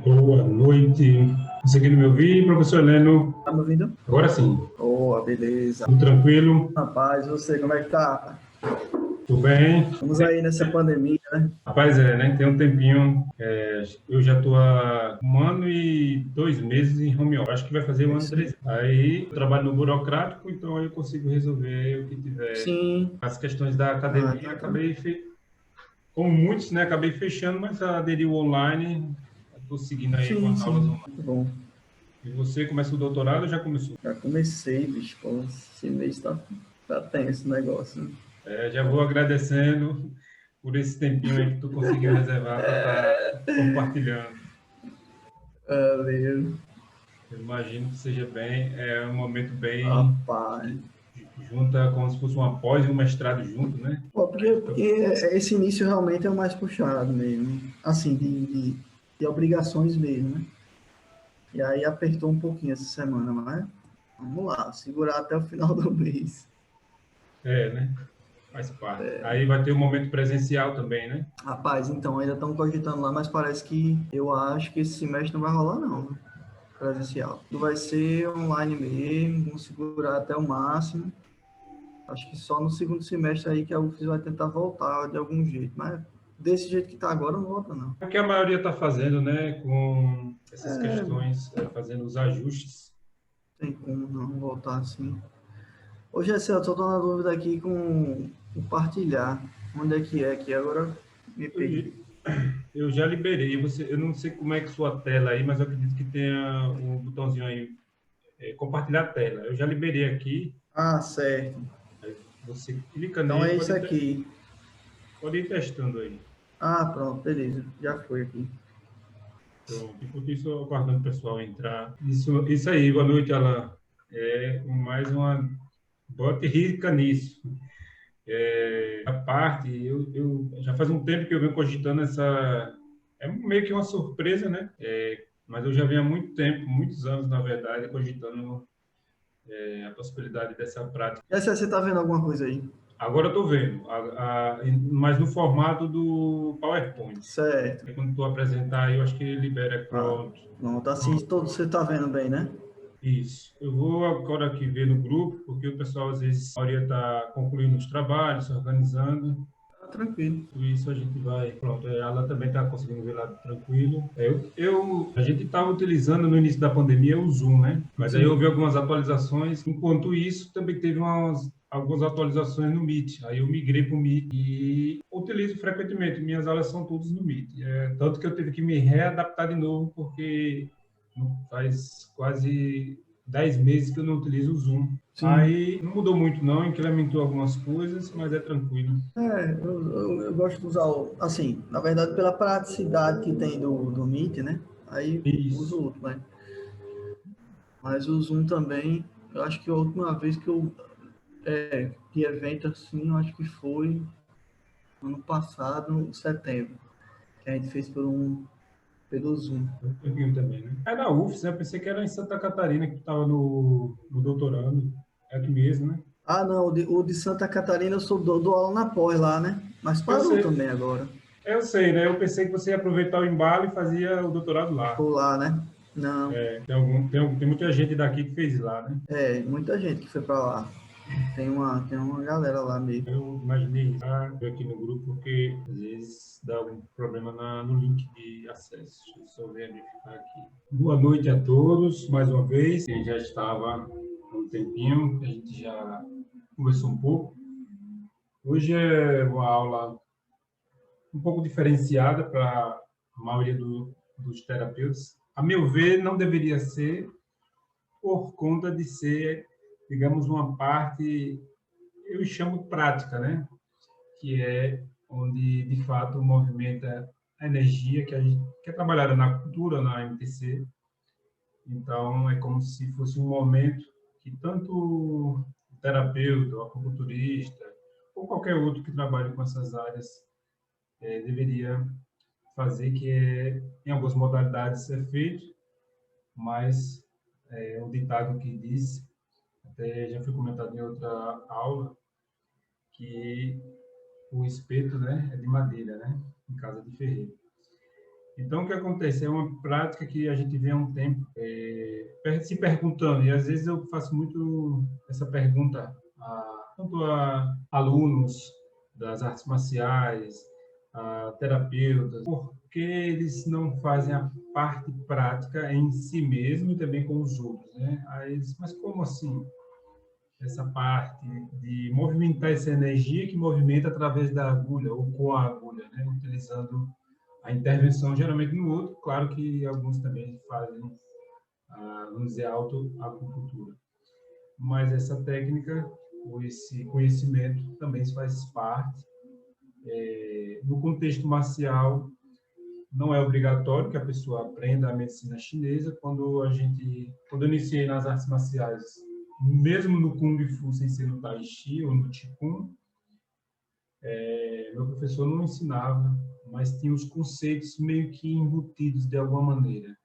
Boa noite. Conseguindo me ouvir, professor Heleno? Tá me ouvindo? Agora sim. Boa, beleza. Tudo tranquilo? Rapaz, você, como é que tá? Tudo bem? Estamos aí nessa pandemia, né? Rapaz, né? Tem um tempinho. Eu já estou há 1 ano e 2 meses em home office. Acho que vai fazer 1 ano e 3 meses. Aí eu trabalho no burocrático, então aí eu consigo resolver o que tiver. Sim. As questões da Ah, academia, tá acabei, tranquilo. como muitos, né? Acabei fechando, mas aderiu online. Estou seguindo aí com Sim, as aulas sim. online. Muito bom. E você começa o doutorado ou já começou? Já comecei, bicho. Pô, esse mês tá tenso esse negócio, né? Já vou agradecendo por esse tempinho aí que tu conseguiu reservar para estar compartilhando. Valeu. Eu imagino que seja bem, é um momento bem Rapaz. que junta como se fosse uma pós e um mestrado junto, né? Pô, Aí porque fica, esse início realmente é o mais puxado mesmo. Assim, de obrigações mesmo, né? E aí apertou um pouquinho essa semana, mas vamos lá, segurar até o final do mês. né? Faz parte. Aí vai ter um momento presencial também, né? Rapaz, então, ainda estão cogitando lá, mas parece que eu acho que esse semestre não vai rolar, não, né? Presencial. Tu vai ser online mesmo, vamos segurar até o máximo. Acho que só no segundo semestre aí que a UFES vai tentar voltar de algum jeito, mas desse jeito que tá agora não volta, não. É o que a maioria está fazendo, né? Com essas questões, fazendo os ajustes. Tem como não voltar assim. Ô, Gessé, eu tô na dúvida aqui com compartilhar. Onde é que é aqui? Agora me perdi. Eu já liberei. Eu não sei como é que sua tela aí, mas eu acredito que tenha um botãozinho aí, compartilhar a tela. Eu já liberei aqui. Ah, certo. Aí você clica Então nele, é isso aqui. pode ir testando aí. Ah, pronto, beleza. Já foi aqui. Pronto. Enquanto isso, eu aguardando o pessoal entrar. Isso aí, boa noite, Alan. Mais uma. Bote rica nisso. A parte, eu já faz um tempo que eu venho cogitando essa. É meio que uma surpresa, né? Mas eu já venho há muito tempo, muitos anos, na verdade, cogitando a possibilidade dessa prática. Gessé, você tá vendo alguma coisa aí? Agora eu estou vendo, mas no formato do PowerPoint. Certo. Quando tu apresentar, eu acho que ele libera. Ah, Pronto. pronto, assim Pronto, todo pronto. você tá vendo bem, né? Isso. Eu vou agora aqui ver no grupo, porque o pessoal às vezes a maioria está concluindo os trabalhos, se organizando. Tá tranquilo. Por isso a gente vai. Pronto, ela também está conseguindo ver lá tranquilo. A gente estava utilizando no início da pandemia o Zoom, né? Mas aí houve Sim. algumas atualizações. Enquanto isso, também teve algumas atualizações no Meet. Aí eu migrei para o Meet e utilizo frequentemente. Minhas aulas são todas no Meet. Tanto que eu tive que me readaptar de novo, porque faz quase 10 meses que eu não utilizo o Zoom. Sim. Aí não mudou muito não, incrementou algumas coisas, mas é tranquilo. Eu gosto de usar, assim, na verdade, pela praticidade que tem do Meet, né? Aí uso Isso. outro, né? Mas o Zoom também, eu acho que a última vez que eu, de evento assim, eu acho que foi ano passado, em setembro, que a gente fez pelo Zoom. Um tempinho também, né? É na UFS, né? Eu pensei que era em Santa Catarina que tu estava no doutorando. É aqui mesmo, né? Ah, não, o de Santa Catarina eu sou do aula na pós lá, né? Mas Eu parou sei, também agora, eu sei, né? Eu pensei que você ia aproveitar o embalo e fazia o doutorado lá. por lá, né? Não, Tem muita gente daqui que fez lá, né? muita gente que foi para lá. Tem uma galera lá mesmo. Eu imaginei isso aqui no grupo, porque às vezes dá algum problema no link de acesso. Deixa eu só verificar aqui. Boa noite a todos, mais uma vez. Quem já estava há um tempinho, a gente já conversou um pouco. Hoje é uma aula um pouco diferenciada para a maioria dos terapeutas. A meu ver, não deveria ser por conta de ser, digamos, uma parte, eu chamo prática, né? Que é onde, de fato, movimenta a energia que a gente que é trabalhada na cultura, na MTC. Então, é como se fosse um momento que tanto o terapeuta, o acupunturista, ou qualquer outro que trabalhe com essas áreas deveria fazer, que em algumas modalidades é feito, mas um ditado que diz, até já foi comentado em outra aula, que o espeto, né, é de madeira, né, em casa de ferreiro. Então, o que acontece? É uma prática que a gente vem há um tempo se perguntando, e às vezes eu faço muito essa pergunta tanto a alunos das artes marciais, a terapeutas, por que eles não fazem a parte prática em si mesmo e também com os outros, né? Aí eles, mas como assim? Essa parte de movimentar essa energia que movimenta através da agulha ou com a agulha, né? Utilizando a intervenção geralmente no outro, claro que alguns também fazem, vamos dizer, autoacupuntura. Mas essa técnica, ou esse conhecimento também faz parte. No contexto marcial, não é obrigatório que a pessoa aprenda a medicina chinesa. Quando eu iniciei nas artes marciais, mesmo no Kung Fu, sem ser no Tai Chi ou no Qigong, meu professor não ensinava, mas tinha os conceitos meio que embutidos de alguma maneira.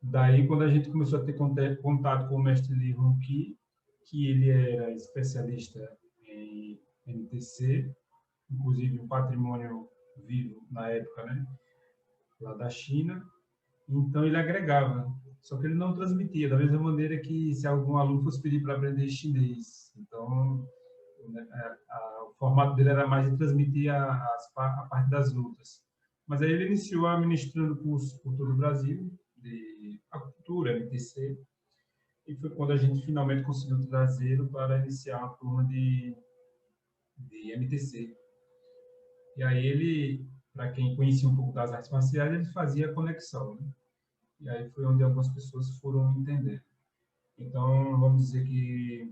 Daí, quando a gente começou a ter contato com o mestre Li Hongqi, que ele era especialista em MTC, inclusive um patrimônio vivo na época, né, lá da China, então ele agregava, só que ele não transmitia, da mesma maneira que se algum aluno fosse pedir para aprender chinês. Então, o formato dele era mais de transmitir a parte das lutas. Mas aí ele iniciou administrando cursos por todo o Brasil, de acupuntura, MTC, e foi quando a gente finalmente conseguiu trazê-lo para iniciar a turma de MTC. E aí ele, para quem conhecia um pouco das artes marciais, ele fazia a conexão, né? E aí foi onde algumas pessoas foram entender. Então, vamos dizer que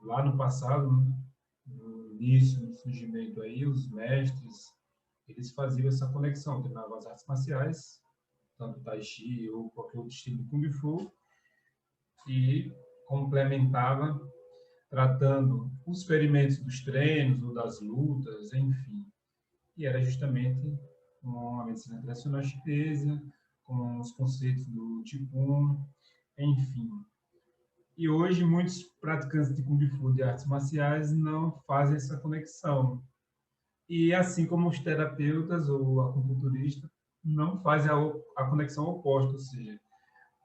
lá no passado, no início, no surgimento aí, os mestres, eles faziam essa conexão, treinavam as artes marciais, tanto Tai Chi ou qualquer outro estilo de Kung Fu, e complementava tratando os ferimentos dos treinos ou das lutas, enfim. E era justamente com a medicina tradicional chinesa, com os conceitos do Qigong, enfim. E hoje muitos praticantes de Kung Fu, de artes marciais, não fazem essa conexão. E assim como os terapeutas ou acupunturistas não fazem a conexão oposta, ou seja,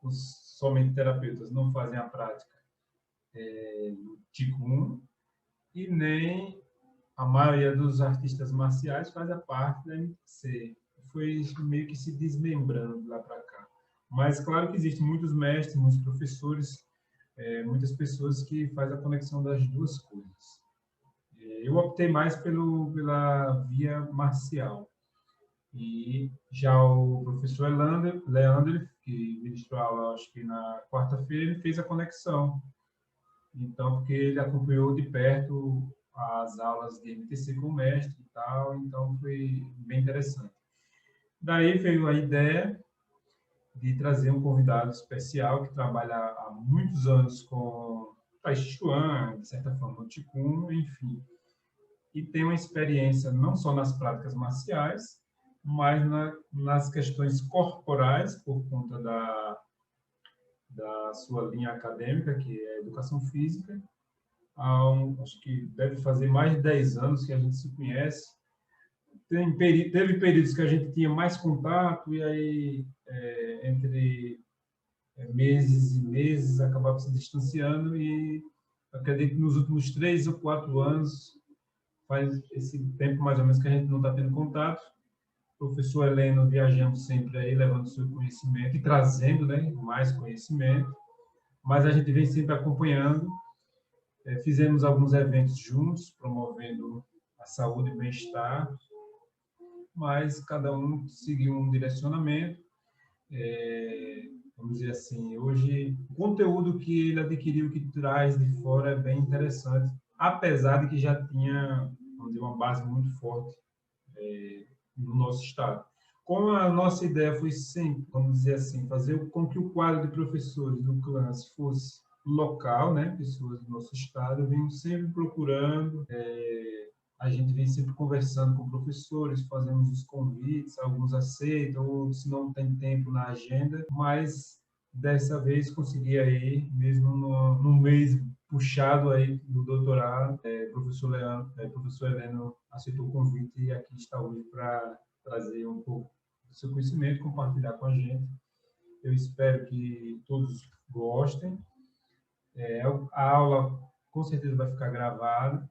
os somente terapeutas não fazem a prática do Qigong e nem a maioria dos artistas marciais faz a parte da MTC. Foi meio que se desmembrando lá para cá. Mas claro que existem muitos mestres, muitos professores, muitas pessoas que fazem a conexão das duas coisas. Eu optei mais pela via marcial. E já o professor Leandro, que ministrou a aula, acho que na quarta-feira, ele fez a conexão. Então, porque ele acompanhou de perto as aulas de MTC com o mestre e tal, então foi bem interessante. Daí veio a ideia de trazer um convidado especial que trabalha há muitos anos com Tai Chi Chuan, de certa forma, o Qigong, enfim. E tem uma experiência não só nas práticas marciais, mas nas questões corporais, por conta da sua linha acadêmica, que é a educação física. Acho que deve fazer mais de 10 anos que a gente se conhece. Teve períodos que a gente tinha mais contato, e aí, entre meses e meses, acabava se distanciando, e acredito que nos últimos 3 ou 4 anos, faz esse tempo mais ou menos que a gente não está tendo contato. O professor Heleno viajando sempre aí, levando seu conhecimento e trazendo, né, mais conhecimento, mas a gente vem sempre acompanhando. Fizemos alguns eventos juntos, promovendo a saúde e bem-estar, mas cada um seguiu um direcionamento. Vamos dizer assim, hoje o conteúdo que ele adquiriu, que traz de fora, é bem interessante, apesar de que já tinha, vamos dizer, uma base muito forte no nosso estado. Como a nossa ideia foi sempre, vamos dizer assim, fazer com que o quadro de professores do CLANS fosse local, né? Pessoas do nosso estado, vimos sempre procurando, a gente vem sempre conversando com professores, fazemos os convites, alguns aceitam, ou se não tem tempo na agenda, mas dessa vez consegui aí, mesmo no mês puxado aí do doutorado, professor Heleno aceitou o convite e aqui está hoje para trazer um pouco seu conhecimento, compartilhar com a gente. Eu espero que todos gostem. A aula com certeza vai ficar gravada.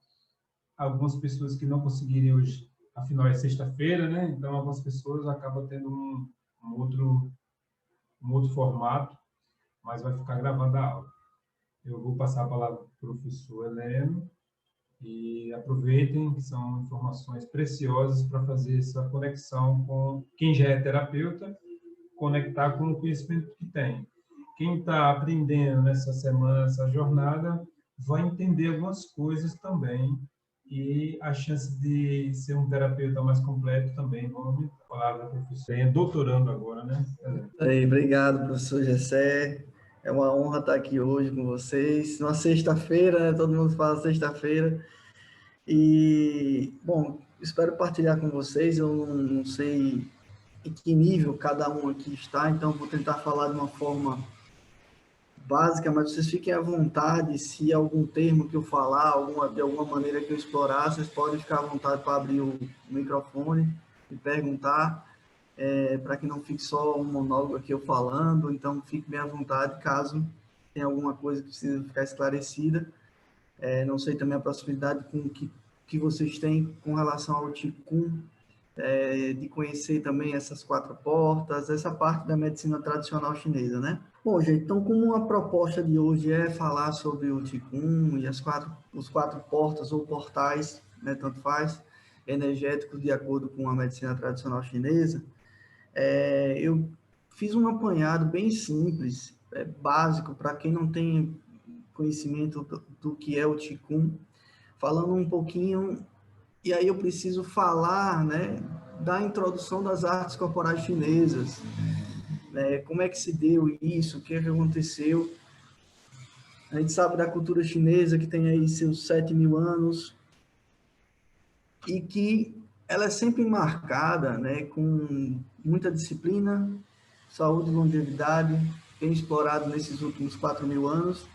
Algumas pessoas que não conseguirem hoje, afinal é sexta-feira, né? Então algumas pessoas acabam tendo um outro formato, mas vai ficar gravada a aula. Eu vou passar a palavra para o professor Heleno e aproveitem, que são informações preciosas para fazer essa conexão com quem já é terapeuta, conectar com o conhecimento que tem. Quem está aprendendo nessa semana, essa jornada, vai entender algumas coisas também e a chance de ser um terapeuta mais completo também. Vamos aumentar a palavra da professora, doutorando agora, né? Aí, obrigado, professor Gessé. É uma honra estar aqui hoje com vocês. Uma sexta-feira, né? Todo mundo fala sexta-feira. E, bom, espero partilhar com vocês. Eu não sei em que nível cada um aqui está, então vou tentar falar de uma forma básica, mas vocês fiquem à vontade. Se algum termo que eu falar, de alguma maneira que eu explorar, vocês podem ficar à vontade para abrir o microfone e perguntar, para que não fique só um monólogo aqui eu falando. Então fique bem à vontade caso tenha alguma coisa que precisa ficar esclarecida. Não sei também a proximidade que vocês têm com relação ao Qigong, de conhecer também essas 4 portas, essa parte da medicina tradicional chinesa, né? Bom, gente, então como a proposta de hoje é falar sobre o Qigong e os 4 portas ou portais, né, tanto faz, energéticos de acordo com a medicina tradicional chinesa, eu fiz um apanhado bem simples, básico, para quem não tem conhecimento do que é o Qigong, falando um pouquinho, e aí eu preciso falar, né, da introdução das artes corporais chinesas, né, como é que se deu isso, o que é que aconteceu. A gente sabe da cultura chinesa que tem aí seus 7.000 anos e que ela é sempre marcada, né, com muita disciplina, saúde e longevidade, bem explorado nesses últimos 4.000 anos.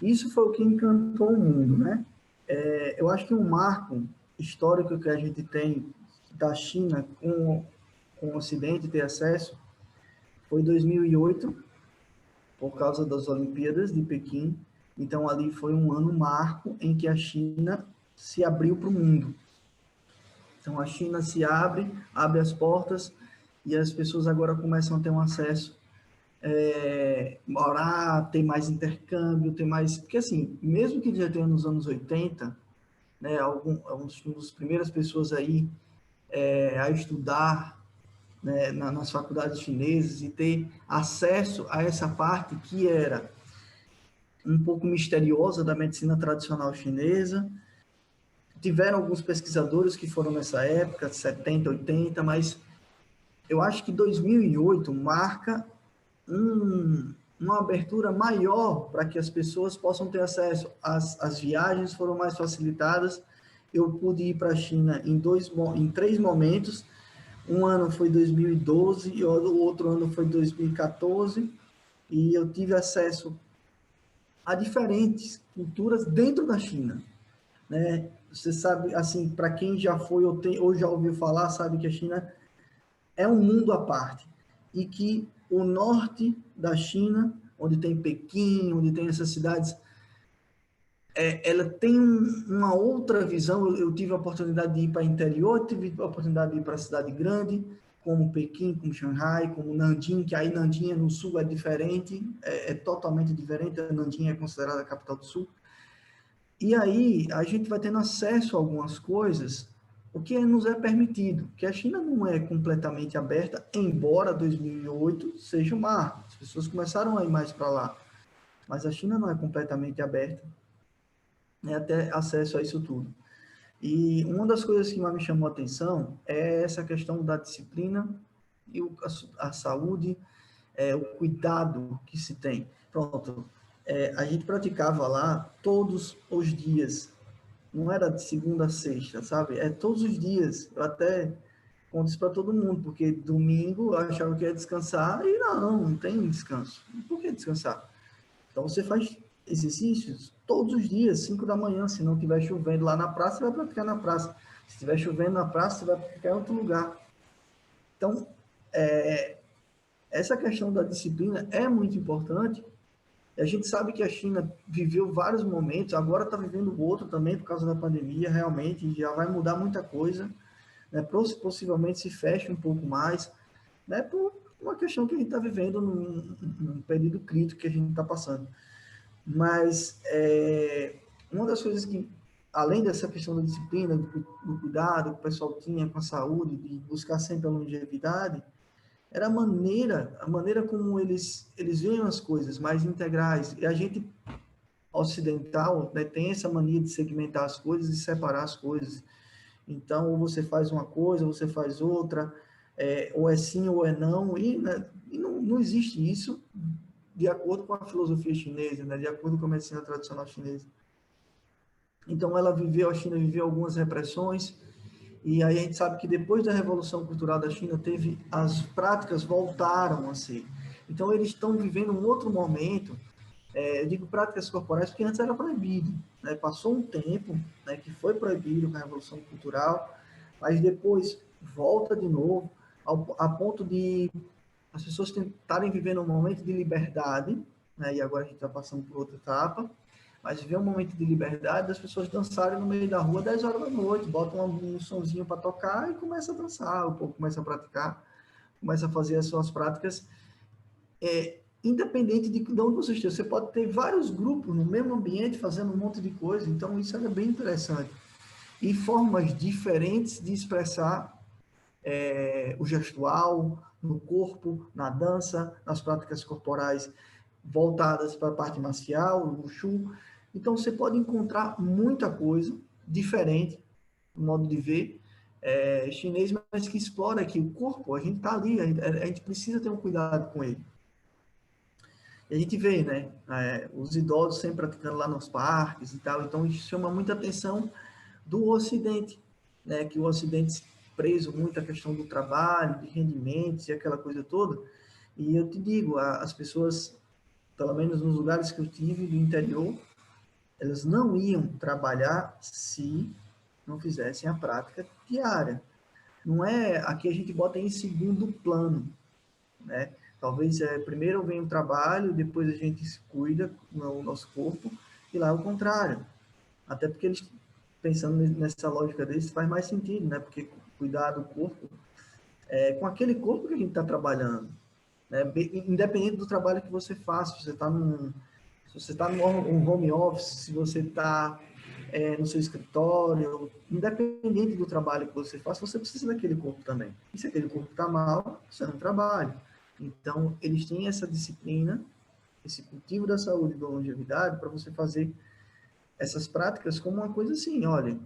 Isso foi o que encantou o mundo, né? Eu acho que um marco histórico que a gente tem da China com o Ocidente ter acesso foi 2008, por causa das Olimpíadas de Pequim. Então, ali foi um ano marco em que a China se abriu para o mundo. Então, a China se abre as portas e as pessoas agora começam a ter um acesso, morar, ter mais intercâmbio, ter mais... Porque, assim, mesmo que já tenha nos anos 80, né, algumas das primeiras pessoas aí a estudar, né, nas faculdades chinesas e ter acesso a essa parte que era um pouco misteriosa da medicina tradicional chinesa. Tiveram alguns pesquisadores que foram nessa época, 70, 80, mas eu acho que 2008 marca uma abertura maior para que as pessoas possam ter acesso. As viagens foram mais facilitadas. Eu pude ir para a China em 3 momentos. Um ano foi 2012 e o outro ano foi 2014, e eu tive acesso a diferentes culturas dentro da China, né? Você sabe, assim, para quem já foi ou já ouviu falar, sabe que a China é um mundo à parte e que o norte da China, onde tem Pequim, onde tem essas cidades, ela tem uma outra visão. Eu tive a oportunidade de ir para o interior, tive a oportunidade de ir para a cidade grande, como Pequim, como Xangai, como Nanjing, que aí Nanjing no sul é diferente, é totalmente diferente. Nanjing é considerada a capital do sul. E aí a gente vai tendo acesso a algumas coisas, o que nos é permitido, que a China não é completamente aberta, embora 2008 seja um marco. As pessoas começaram a ir mais para lá, mas a China não é completamente aberta, né, até acesso a isso tudo. E uma das coisas que mais me chamou a atenção é essa questão da disciplina e a saúde, o cuidado que se tem. Pronto, a gente praticava lá todos os dias, não era de segunda a sexta, sabe? É todos os dias. Eu até conto isso para todo mundo, porque domingo eu achava que ia descansar e não tem descanso. Por que descansar? Então você faz exercícios todos os dias, 5 da manhã. Se não estiver chovendo lá na praça, você vai praticar na praça. Se estiver chovendo na praça, você vai praticar em outro lugar. Então, essa questão da disciplina é muito importante. A gente sabe que a China viveu vários momentos, agora está vivendo outro também por causa da pandemia, realmente, já vai mudar muita coisa, né? Possivelmente se feche um pouco mais, né? Por uma questão que a gente está vivendo num período crítico que a gente está passando. Mas uma das coisas que, além dessa questão da disciplina, do cuidado que o pessoal tinha com a saúde, de buscar sempre a longevidade, era a maneira como eles veem as coisas mais integrais. E a gente ocidental, né, tem essa mania de segmentar as coisas e separar as coisas. Então, ou você faz uma coisa, ou você faz outra, ou é sim ou é não, e, né, e não existe isso de acordo com a filosofia chinesa, né, de acordo com a medicina tradicional chinesa. Então, a China viveu algumas repressões, e aí a gente sabe que depois da Revolução Cultural da China, as práticas voltaram a ser. Então, eles estão vivendo um outro momento, eu digo práticas corporais porque antes era proibido, né? Passou um tempo, né, que foi proibido com a Revolução Cultural, mas depois volta de novo, a ponto de as pessoas tentarem viver um momento de liberdade, né, e agora a gente está passando por outra etapa, mas viver um momento de liberdade das pessoas dançarem no meio da rua 10 horas da noite, botam um sonzinho para tocar e começa a dançar, o povo começa a praticar, começa a fazer as suas práticas, independente de onde você esteja. Você pode ter vários grupos no mesmo ambiente fazendo um monte de coisa, então isso é bem interessante. E formas diferentes de expressar o gestual, no corpo, na dança, nas práticas corporais voltadas para a parte marcial, o Wushu. Então, você pode encontrar muita coisa diferente no modo de ver chinês, mas que explora aqui o corpo. A gente está ali, a gente precisa ter um cuidado com ele. E a gente vê, né, os idosos sempre praticando lá nos parques e tal, então isso chama muita atenção do Ocidente, né, que o Ocidente preso muito à questão do trabalho, de rendimentos e aquela coisa toda. E eu te digo, as pessoas, pelo menos nos lugares que eu tive do interior, elas não iam trabalhar se não fizessem a prática diária. Não é, aqui a gente bota em segundo plano, né? Talvez primeiro vem o trabalho, depois a gente se cuida no nosso corpo, e lá é o contrário. Até porque eles, pensando nessa lógica deles, faz mais sentido, né? Porque cuidar do corpo com aquele corpo que a gente está trabalhando, né? Independente do trabalho que você faça, se você está no home office, se você está no seu escritório, independente do trabalho que você faça, você precisa daquele corpo também. E se aquele corpo está mal, você não trabalha. Então, eles têm essa disciplina, esse cultivo da saúde e da longevidade para você fazer essas práticas como uma coisa assim, olha,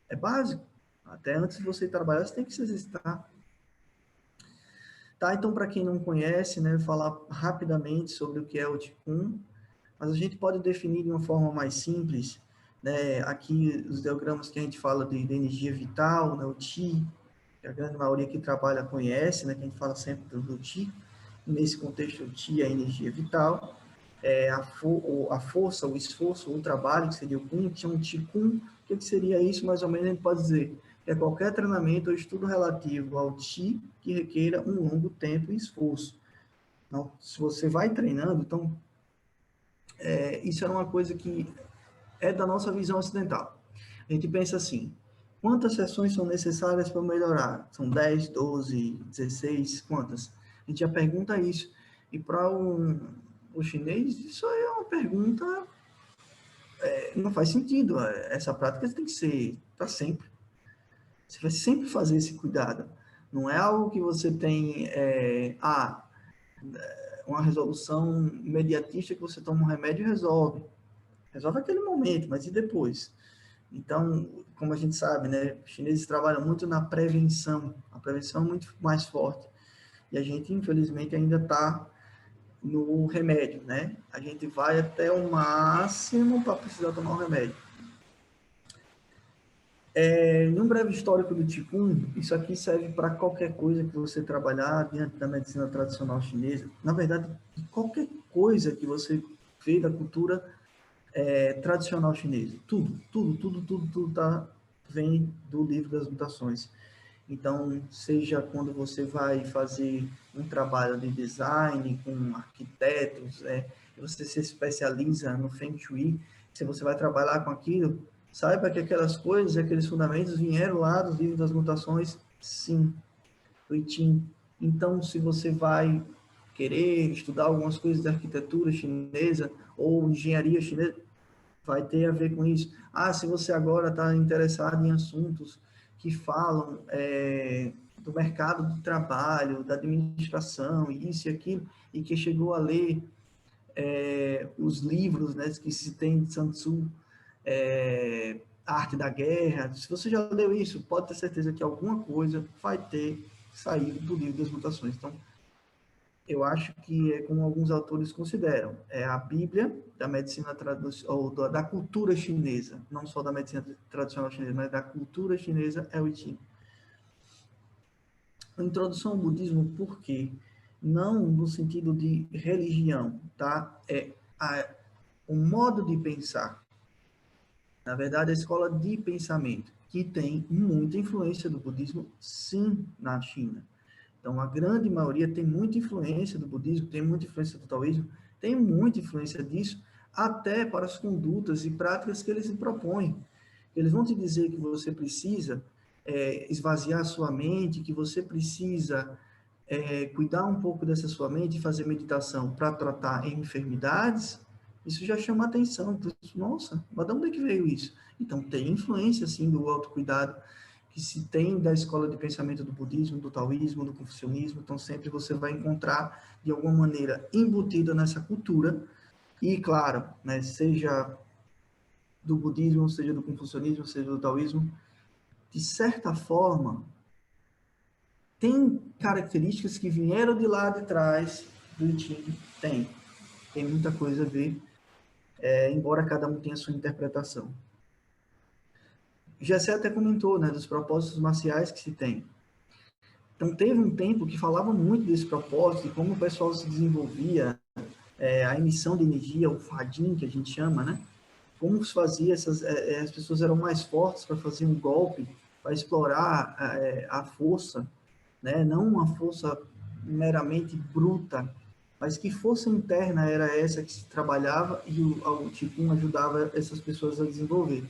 é básico. Até antes de você trabalhar, você tem que se exercitar. Tá, então, para quem não conhece, né, vou falar rapidamente sobre o que é o Qigong, mas a gente pode definir de uma forma mais simples, né, aqui os diagramas que a gente fala de energia vital, né, o Qi, que a grande maioria que trabalha conhece, né, que a gente fala sempre do Qi. Nesse contexto, o Qi é a energia vital, a força, o esforço, o trabalho, que seria o Kun, tinha um Qigong. O que seria isso? Mais ou menos a gente pode dizer é qualquer treinamento ou estudo relativo ao Qi que requeira um longo tempo e esforço. Então, se você vai treinando, então, isso era uma coisa que é da nossa visão ocidental. A gente pensa assim, quantas sessões são necessárias para melhorar? São 10, 12, 16, quantas? A gente já pergunta isso. E para o chinês, isso é uma pergunta, não faz sentido. Essa prática tem que ser para sempre. Você vai sempre fazer esse cuidado. Não é algo que você tem, uma resolução imediatista que você toma um remédio e resolve. Resolve aquele momento, mas e depois? Então, como a gente sabe, né, os chineses trabalham muito na prevenção. A prevenção é muito mais forte. E a gente, infelizmente, ainda está no remédio, né? A gente vai até o máximo para precisar tomar o remédio. Em um breve histórico do Qigong, isso aqui serve para qualquer coisa que você trabalhar diante da medicina tradicional chinesa. Na verdade, qualquer coisa que você vê da cultura tradicional chinesa. Tudo vem do livro das mutações. Então, seja quando você vai fazer um trabalho de design com arquitetos, você se especializa no Feng Shui, se você vai trabalhar com aquilo, saiba que aquelas coisas, aqueles fundamentos vieram lá dos livros das mutações, sim, do I Ching. Então, se você vai querer estudar algumas coisas da arquitetura chinesa ou engenharia chinesa, vai ter a ver com isso. Ah, se você agora está interessado em assuntos que falam do mercado do trabalho, da administração, isso e aquilo, e que chegou a ler os livros, né, que se tem de Sun Tzu, a Arte da Guerra, se você já leu isso, pode ter certeza que alguma coisa vai ter saído do livro das mutações. Então, eu acho que é como alguns autores consideram, é a Bíblia da medicina ou da cultura chinesa, não só da medicina tradicional chinesa, mas da cultura chinesa é o I Ching. A introdução ao budismo, por quê? Não no sentido de religião, tá? O modo de pensar. Na verdade, a escola de pensamento, que tem muita influência do budismo, sim, na China. Então, a grande maioria tem muita influência do budismo, tem muita influência do taoísmo, tem muita influência disso, até para as condutas e práticas que eles se propõem. Eles vão te dizer que você precisa esvaziar a sua mente, que você precisa cuidar um pouco dessa sua mente e fazer meditação para tratar enfermidades. Isso já chama atenção. Então, nossa, mas de onde é que veio isso? Então, tem influência, sim, do autocuidado, que se tem da escola de pensamento do budismo, do taoísmo, do confucionismo, então sempre você vai encontrar, de alguma maneira, embutida nessa cultura, e claro, né, seja do budismo, seja do confucionismo, seja do taoísmo, de certa forma, tem características que vieram de lá de trás do I Ching, tem muita coisa a ver, embora cada um tenha sua interpretação. Jessé até comentou, né, dos propósitos marciais que se tem. Então, teve um tempo que falava muito desse propósito, de como o pessoal se desenvolvia, a emissão de energia, o Fadin, que a gente chama, né? Como se fazia, as pessoas eram mais fortes para fazer um golpe, para explorar a força, né? Não uma força meramente bruta, mas que força interna era essa que se trabalhava e o Qigong ajudava essas pessoas a desenvolver.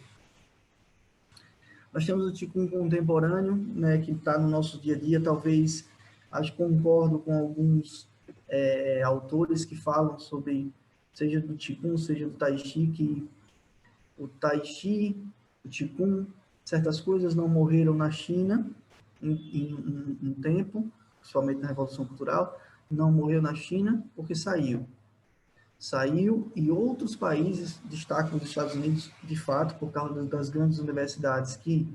Nós temos o Qigong contemporâneo, né, que está no nosso dia a dia, talvez, acho que concordo com alguns autores que falam sobre, seja do Qigong, seja do Tai Chi, que o Tai Chi, o Qigong, certas coisas não morreram na China em um tempo, principalmente na Revolução Cultural, não morreu na China porque saiu. Saiu e outros países, destacam os Estados Unidos, de fato, por causa das grandes universidades que,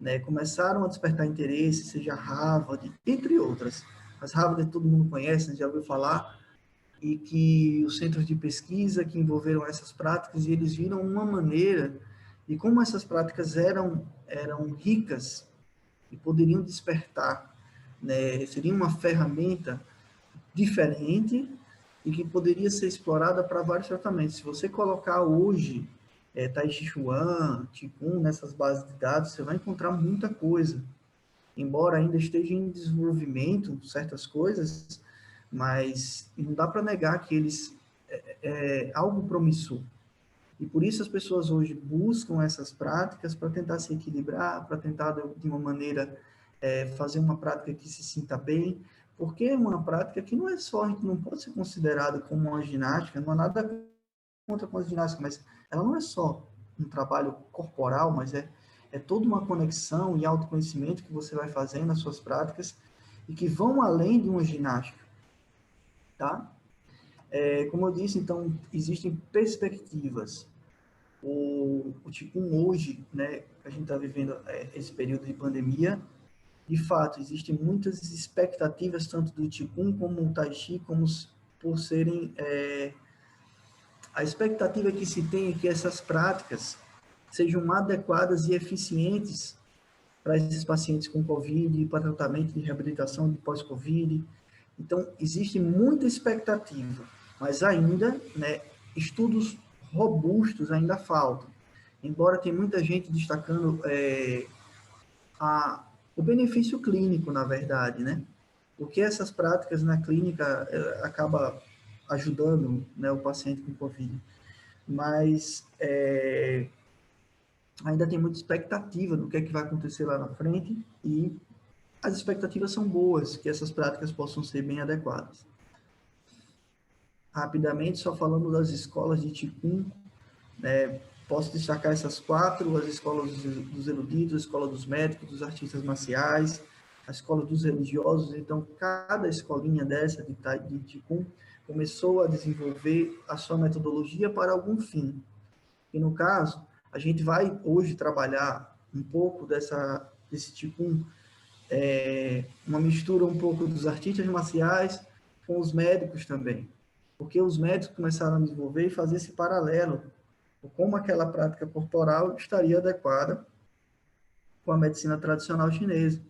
né, começaram a despertar interesse, seja Harvard, entre outras. As Harvard todo mundo conhece, já ouviu falar, e que os centros de pesquisa que envolveram essas práticas, e eles viram uma maneira de como essas práticas eram ricas e poderiam despertar, né, seria uma ferramenta diferente e que poderia ser explorada para vários tratamentos. Se você colocar hoje Tai Chi Chuan, Qigong nessas bases de dados, você vai encontrar muita coisa. Embora ainda esteja em desenvolvimento certas coisas, mas não dá para negar que eles algo promissor. E por isso as pessoas hoje buscam essas práticas para tentar se equilibrar, para tentar de uma maneira fazer uma prática que se sinta bem, porque é uma prática que não é só, não pode ser considerada como uma ginástica, não há nada contra com a ginástica, mas ela não é só um trabalho corporal, mas é toda uma conexão e autoconhecimento que você vai fazendo nas suas práticas e que vão além de uma ginástica, tá? Como eu disse, então, existem perspectivas. O Qigong hoje, né, a gente está vivendo esse período de pandemia, de fato, existem muitas expectativas, tanto do Qigong como do Tai Chi, como por serem... a expectativa que se tem é que essas práticas sejam adequadas e eficientes para esses pacientes com Covid, para tratamento de reabilitação de pós-Covid. Então, existe muita expectativa, mas ainda, né, estudos robustos ainda faltam. Embora tenha muita gente destacando o benefício clínico, na verdade, né? Porque essas práticas na clínica acaba ajudando, né, o paciente com COVID. Mas ainda tem muita expectativa do que é que vai acontecer lá na frente e as expectativas são boas, que essas práticas possam ser bem adequadas. Rapidamente, só falando das escolas de Qigong, posso destacar essas 4, as escolas dos eruditos, a escola dos médicos, dos artistas marciais, a escola dos religiosos. Então, cada escolinha dessa de Qigong começou a desenvolver a sua metodologia para algum fim. E, no caso, a gente vai hoje trabalhar um pouco desse Qigong, uma mistura um pouco dos artistas marciais com os médicos também. Porque os médicos começaram a desenvolver e fazer esse paralelo como aquela prática corporal estaria adequada com a medicina tradicional chinesa.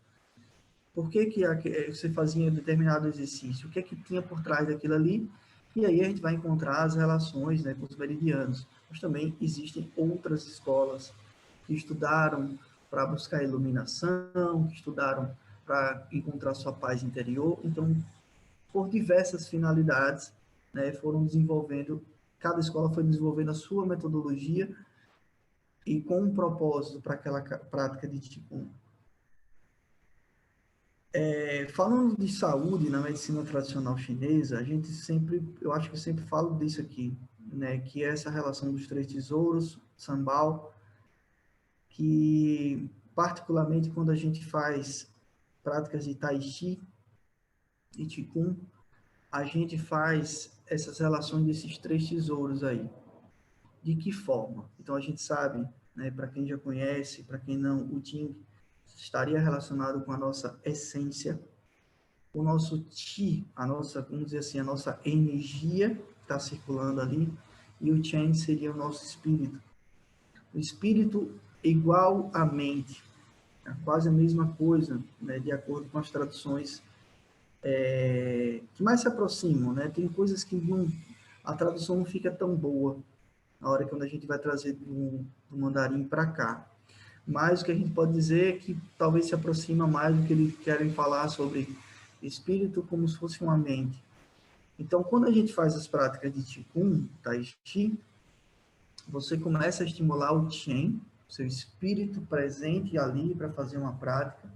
Por que você fazia determinado exercício? O que é que tinha por trás daquilo ali? E aí a gente vai encontrar as relações, né, com os meridianos. Mas também existem outras escolas que estudaram para buscar iluminação, que estudaram para encontrar sua paz interior. Então, por diversas finalidades, né, foram desenvolvendo, cada escola foi desenvolvendo a sua metodologia e com um propósito para aquela prática de Qigong. Falando de saúde na medicina tradicional chinesa, a gente sempre, eu acho que eu sempre falo disso aqui, né, que é essa relação dos 3 tesouros, Sanbao, que particularmente quando a gente faz práticas de Tai Chi e Qigong, a gente faz essas relações desses 3 tesouros aí. De que forma? Então a gente sabe, né, para quem já conhece, para quem não, o Jing estaria relacionado com a nossa essência, o nosso Qi, a nossa, vamos dizer assim, a nossa energia está circulando ali, e o Chen seria o nosso espírito. O espírito igual à mente, é quase a mesma coisa, né, de acordo com as traduções que mais se aproximam, né? Tem coisas que não, a tradução não fica tão boa na hora que a gente vai trazer do mandarim para cá. Mas o que a gente pode dizer é que talvez se aproxima mais do que eles querem falar sobre espírito como se fosse uma mente. Então, quando a gente faz as práticas de Qigong, Tai Chi, você começa a estimular o Chen, seu espírito presente ali para fazer uma prática.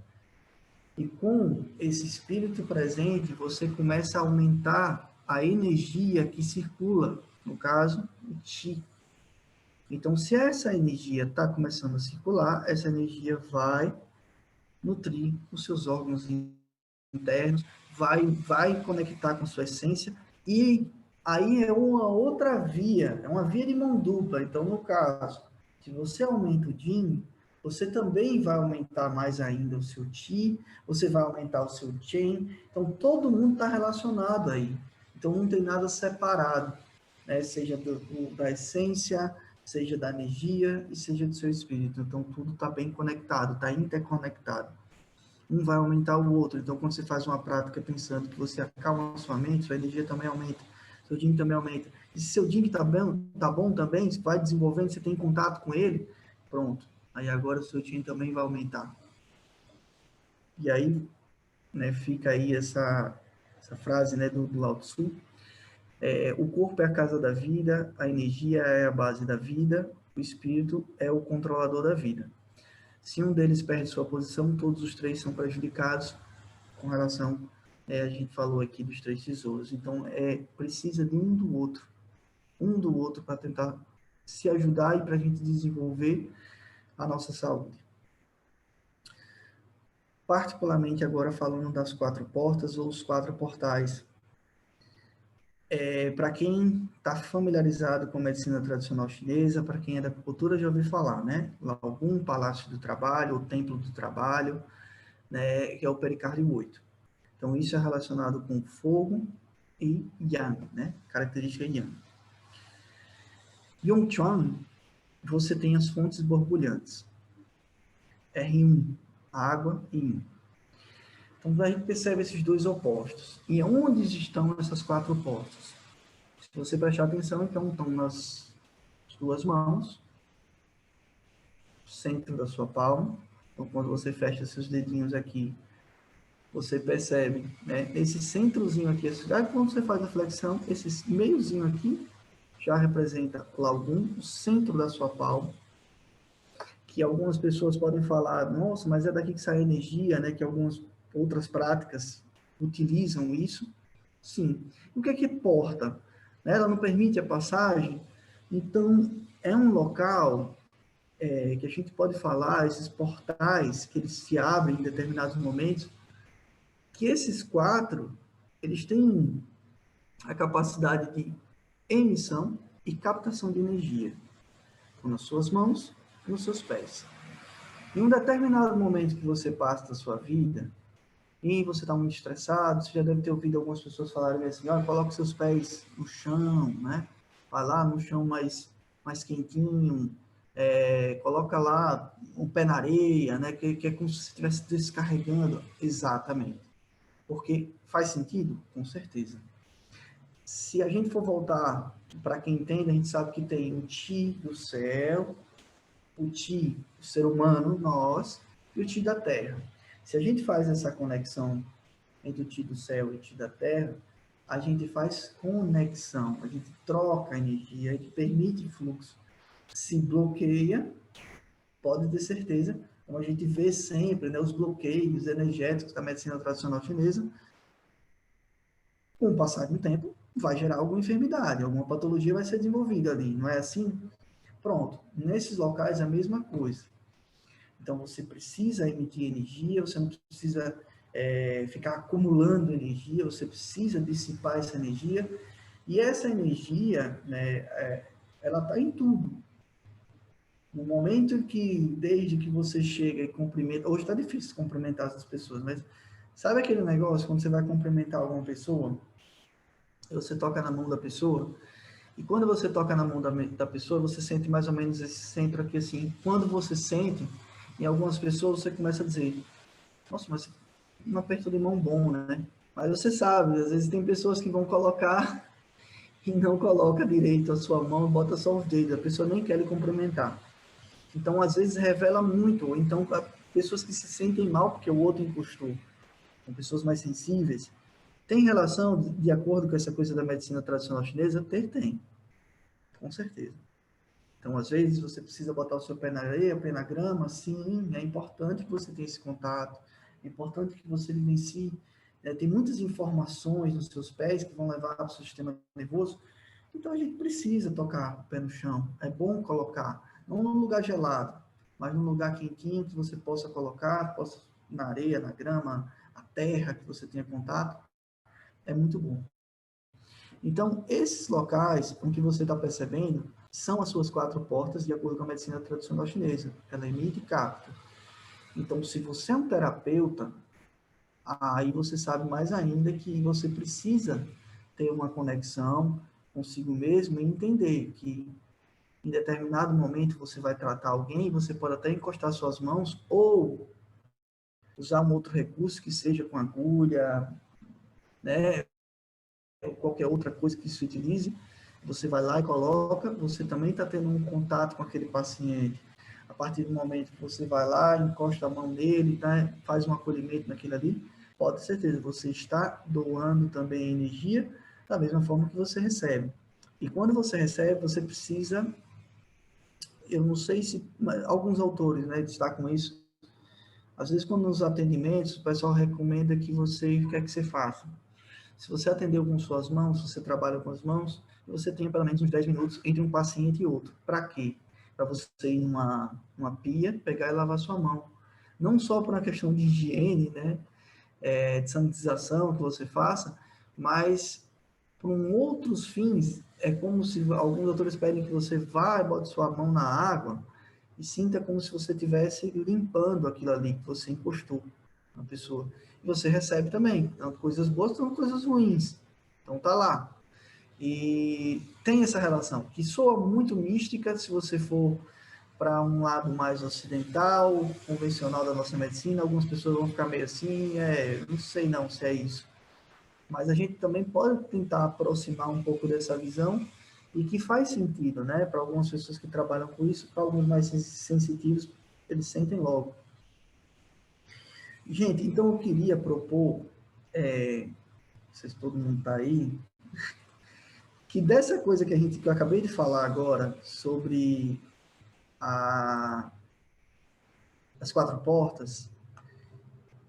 E com esse espírito presente, você começa a aumentar a energia que circula, no caso, o Qi. Então, se essa energia está começando a circular, essa energia vai nutrir os seus órgãos internos, vai conectar com sua essência, e aí é uma outra via, é uma via de mão dupla. Então, no caso, se você aumenta o Jing, você também vai aumentar mais ainda o seu Qi, você vai aumentar o seu Chen, então todo mundo está relacionado aí. Então não tem nada separado, né? Seja da essência, seja da energia e seja do seu espírito. Então tudo está bem conectado, está interconectado. Um vai aumentar o outro. Então, quando você faz uma prática pensando que você acalma a sua mente, sua energia também aumenta, seu Jing também aumenta. E se seu Jing tá bom também, você vai desenvolvendo, você tem contato com ele, pronto. Aí agora o seu Jing também vai aumentar. E aí, né, fica aí essa frase, né, do Lao Tzu. O corpo é a casa da vida, a energia é a base da vida, o espírito é o controlador da vida. Se um deles perde sua posição, todos os 3 são prejudicados com relação, a gente falou aqui dos 3 tesouros. Então, precisa de um do outro para tentar se ajudar e para a gente desenvolver a nossa saúde. Particularmente agora falando das 4 portas ou os 4 portais. Para quem está familiarizado com a medicina tradicional chinesa, para quem é da cultura já ouviu falar, né? Algum Palácio do Trabalho, ou Templo do Trabalho, né? Que é o pericárdio 8. Então, isso é relacionado com fogo e yang, né? Característica yang. Yongchuan, você tem as fontes borbulhantes. R1, água e yin. Então, a gente percebe esses 2 opostos. E onde estão essas 4 portas? Se você prestar atenção, então, estão nas 2 mãos, centro da sua palma, Então, quando você fecha seus dedinhos aqui, você percebe, né, esse centrozinho aqui, quando você faz a flexão, esse meiozinho aqui já representa o lagum, o centro da sua palma, que algumas pessoas podem falar, nossa, mas é daqui que sai energia, né, que algumas outras práticas utilizam isso. Sim. O que é que porta? Ela não permite a passagem, então é um local que a gente pode falar, esses portais que eles se abrem em determinados momentos, que esses quatro, eles têm a capacidade de emissão e captação de energia, nas suas mãos e nos seus pés. Em um determinado momento que você passa da sua vida, e você está muito estressado, você já deve ter ouvido algumas pessoas falarem assim, olha, coloque seus pés no chão, né? Vai lá no chão mais quentinho, coloca lá o pé na areia, né? Que é como se você estivesse descarregando. Exatamente. Porque faz sentido? Com certeza. Se a gente for voltar, para quem entende, a gente sabe que tem o Ti do céu, o Ti, o ser humano, nós, e o Ti da terra. Se a gente faz essa conexão entre o Ti do céu e o Ti da terra, a gente faz conexão, a gente troca energia, a gente permite fluxo. Se bloqueia, pode ter certeza, como a gente vê sempre, né, os bloqueios energéticos da medicina tradicional chinesa, com o passar do tempo, vai gerar alguma enfermidade, alguma patologia vai ser desenvolvida ali, não é assim? Pronto, nesses locais é a mesma coisa. Então, você precisa emitir energia, você não precisa ficar acumulando energia, você precisa dissipar essa energia, e essa energia, né, ela está em tudo. No momento que, desde que você chega e cumprimenta, hoje está difícil cumprimentar essas pessoas, mas sabe aquele negócio, quando você vai cumprimentar alguma pessoa, você toca na mão da pessoa, e quando você toca na mão da pessoa, você sente mais ou menos esse centro aqui assim. Quando você sente, em algumas pessoas você começa a dizer, nossa, mas um aperto de mão bom, né? Mas você sabe, às vezes tem pessoas que vão colocar e não coloca direito a sua mão, bota só os dedos, a pessoa nem quer lhe cumprimentar. Então, às vezes revela muito, ou então pessoas que se sentem mal porque o outro encostou, são pessoas mais sensíveis. Tem relação, de acordo com essa coisa da medicina tradicional chinesa? Tem, com certeza. Então, às vezes, você precisa botar o seu pé na areia, o pé na grama, sim, é importante que você tenha esse contato, é importante que você vivencie. Tem muitas informações nos seus pés que vão levar para o seu sistema nervoso, então a gente precisa tocar o pé no chão, é bom colocar, não num lugar gelado, mas num lugar quentinho que você possa colocar, possa na areia, na grama, a terra que você tenha contato, é muito bom. Então, esses locais, com que você está percebendo, são as suas quatro portas, de acordo com a medicina tradicional chinesa. Ela emite e capta. Então, se você é um terapeuta, aí você sabe mais ainda que você precisa ter uma conexão consigo mesmo e entender que em determinado momento você vai tratar alguém, você pode até encostar suas mãos ou usar um outro recurso que seja com agulha, né, ou qualquer outra coisa que se utilize, você vai lá e coloca, você também está tendo um contato com aquele paciente. A partir do momento que você vai lá, encosta a mão nele, tá, faz um acolhimento naquilo ali, pode ter certeza, você está doando também energia da mesma forma que você recebe. E quando você recebe, você precisa, eu não sei se, alguns autores, né, destacam isso, às vezes quando nos atendimentos, o pessoal recomenda que você, o que é que você faça? Se você atendeu com suas mãos, se você trabalha com as mãos, você tem pelo menos uns 10 minutos entre um paciente e outro. Para quê? Para você ir numa pia, pegar e lavar sua mão. Não só por uma questão de higiene, né, de sanitização que você faça, mas por outros fins. É como se alguns doutores pedem que você vá e bote sua mão na água e sinta como se você estivesse limpando aquilo ali que você encostou na pessoa. E você recebe também, tanto coisas boas, tanto coisas ruins. Então tá lá. E tem essa relação, que soa muito mística se você for para um lado mais ocidental, convencional da nossa medicina. Algumas pessoas vão ficar meio assim, não sei não se é isso. Mas a gente também pode tentar aproximar um pouco dessa visão e que faz sentido, né? Para algumas pessoas que trabalham com isso, para alguns mais sensitivos, eles sentem logo. Gente, então eu queria propor, não sei se todo mundo está aí, que dessa coisa que eu acabei de falar agora, sobre as 4 portas,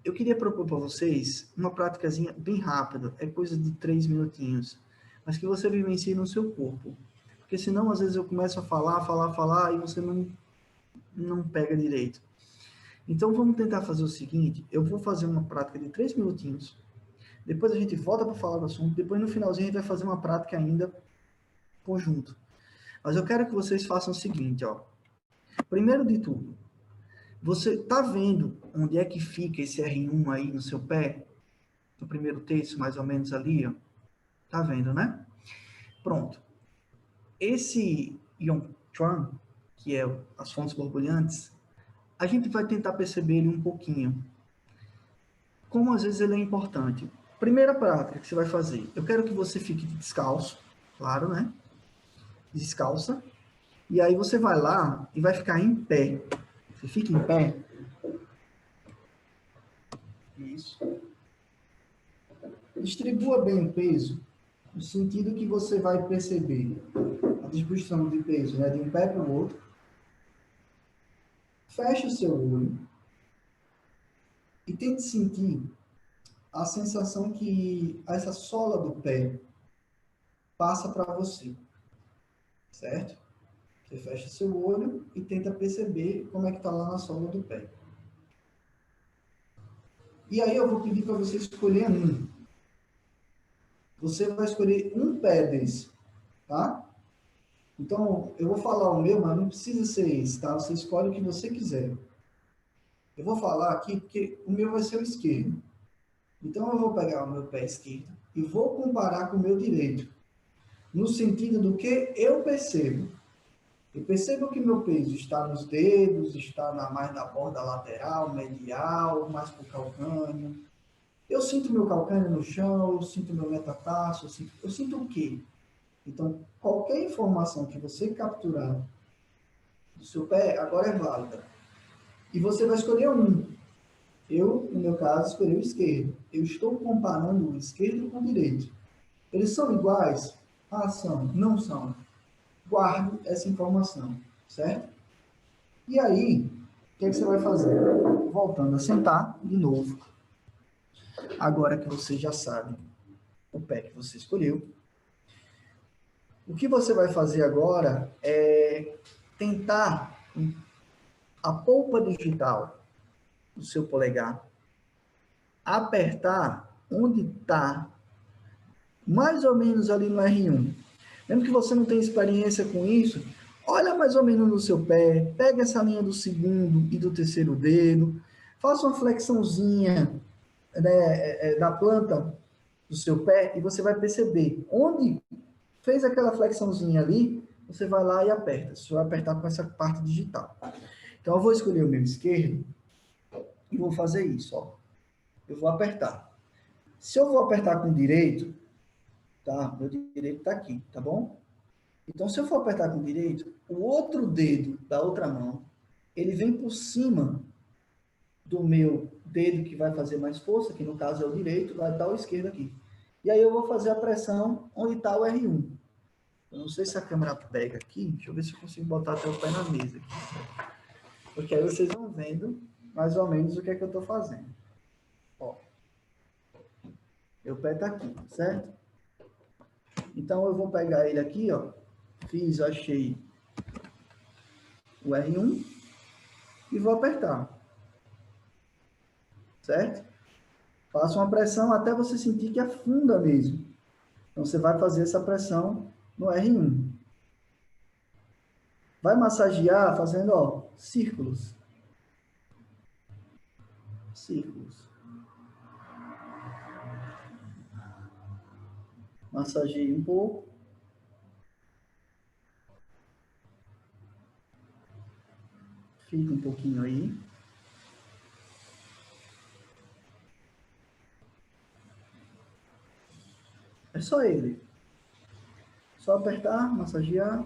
eu queria propor para vocês uma práticazinha bem rápida, é coisa de 3 minutinhos, mas que você vivencie no seu corpo. Porque senão, às vezes, eu começo a falar, e você não pega direito. Então, vamos tentar fazer o seguinte, eu vou fazer uma prática de 3 minutinhos, depois a gente volta para falar do assunto, depois no finalzinho a gente vai fazer uma prática ainda conjunto. Mas eu quero que vocês façam o seguinte, ó. Primeiro de tudo, você tá vendo onde é que fica esse R1 aí no seu pé? No primeiro terço, mais ou menos ali, ó. Tá vendo, né? Pronto. Esse Yongchuan, que é as fontes borbulhantes, a gente vai tentar perceber ele um pouquinho. Como às vezes ele é importante. Primeira prática que você vai fazer. Eu quero que você fique descalço, claro, né? Descalça. E aí você vai lá e vai ficar em pé. Você fica em pé. Isso. Distribua bem o peso, no sentido que você vai perceber a distribuição de peso, né, de um pé para o outro. Feche o seu olho e tente sentir a sensação que essa sola do pé passa para você, certo? Você fecha seu olho e tenta perceber como é que está lá na sola do pé. E aí eu vou pedir para você escolher um. Você vai escolher um pé desse, tá? Então, eu vou falar o meu, mas não precisa ser esse, tá? Você escolhe o que você quiser. Eu vou falar aqui porque o meu vai ser o esquerdo. Então, eu vou pegar o meu pé esquerdo e vou comparar com o meu direito. No sentido do que eu percebo. Eu percebo que meu peso está nos dedos, está mais na borda lateral, medial, mais para o calcânio. Eu sinto meu calcânio no chão, eu sinto meu metatarso, eu sinto o quê? Então, qualquer informação que você capturar do seu pé, agora é válida. E você vai escolher um. Eu, no meu caso, escolhi o esquerdo. Eu estou comparando o esquerdo com o direito. Eles são iguais? Ah, são. Não são. Guarde essa informação, certo? E aí, o que você vai fazer? Voltando a sentar de novo. Agora que você já sabe o pé que você escolheu, o que você vai fazer agora é tentar a polpa digital do seu polegar apertar onde está, mais ou menos ali no R1. Mesmo que você não tenha experiência com isso, olha mais ou menos no seu pé, pega essa linha do segundo e do terceiro dedo, faça uma flexãozinha, né, da planta do seu pé e você vai perceber onde fez aquela flexãozinha ali, você vai lá e aperta. Você vai apertar com essa parte digital. Então, eu vou escolher o meu esquerdo e vou fazer isso, ó. Eu vou apertar. Se eu vou apertar com o direito, tá? Meu direito está aqui, tá bom? Então, se eu for apertar com o direito, o outro dedo da outra mão, ele vem por cima do meu dedo que vai fazer mais força, que no caso é o direito, vai estar o esquerdo aqui. E aí eu vou fazer a pressão onde está o R1. Eu não sei se a câmera pega aqui, deixa eu ver se eu consigo botar até o pé na mesa aqui. Porque aí vocês vão vendo mais ou menos o que é que eu estou fazendo. Ó, meu pé está aqui, certo? Então, eu vou pegar ele aqui, ó. Achei o R1 e vou apertar. Certo? Faça uma pressão até você sentir que afunda mesmo. Então, você vai fazer essa pressão no R1. Vai massagear fazendo, ó, círculos. Círculos. Massageie um pouco. Fica um pouquinho aí. É só ele. Só apertar, massagear.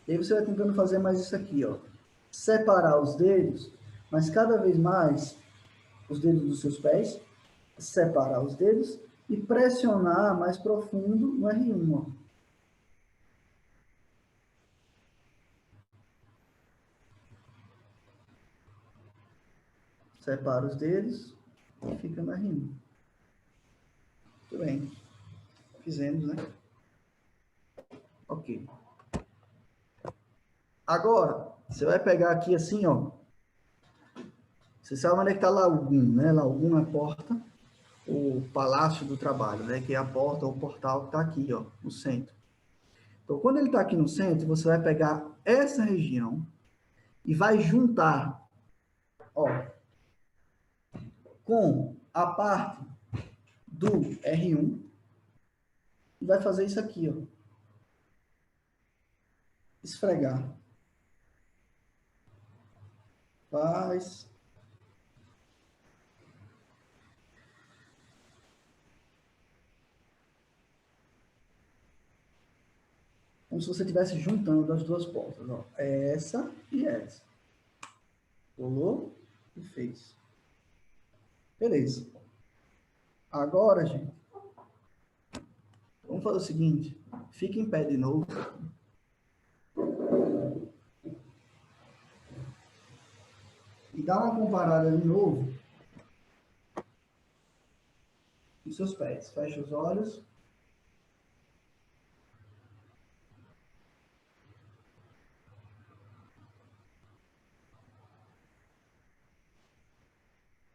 E aí você vai tentando fazer mais isso aqui, ó. Separar os dedos, mas cada vez mais os dedos dos seus pés, separar os dedos e pressionar mais profundo no R1, ó. Separa os dedos e fica no R1. Muito bem. Fizemos, né? Ok. Agora, você vai pegar aqui assim, ó. Você sabe onde é que está Laogum, né? Laogum é a porta, o Palácio do Trabalho, né? Que é a porta ou portal que está aqui, ó, no centro. Então, quando ele está aqui no centro, você vai pegar essa região e vai juntar, ó, com a parte do R1 e vai fazer isso aqui, ó. Esfregar. Faz. Como se você estivesse juntando as duas portas, ó. Essa e essa. Colou e fez. Beleza. Agora, gente, vamos fazer o seguinte. Fica em pé de novo. E dá uma comparada de novo nos seus pés. Fecha os olhos.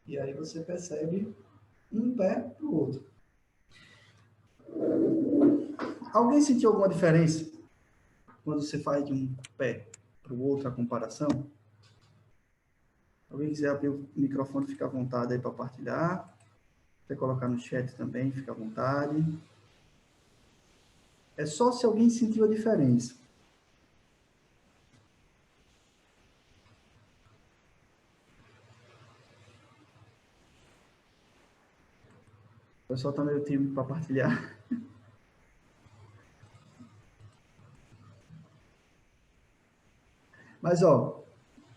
E aí você percebe um pé para o outro. Alguém sentiu alguma diferença quando você faz de um pé para o outro a comparação? Alguém quiser abrir o microfone, fica à vontade aí para partilhar. Você colocar no chat também, fica à vontade. É só se alguém sentiu a diferença. O pessoal está meio tímido para partilhar. Mas, ó,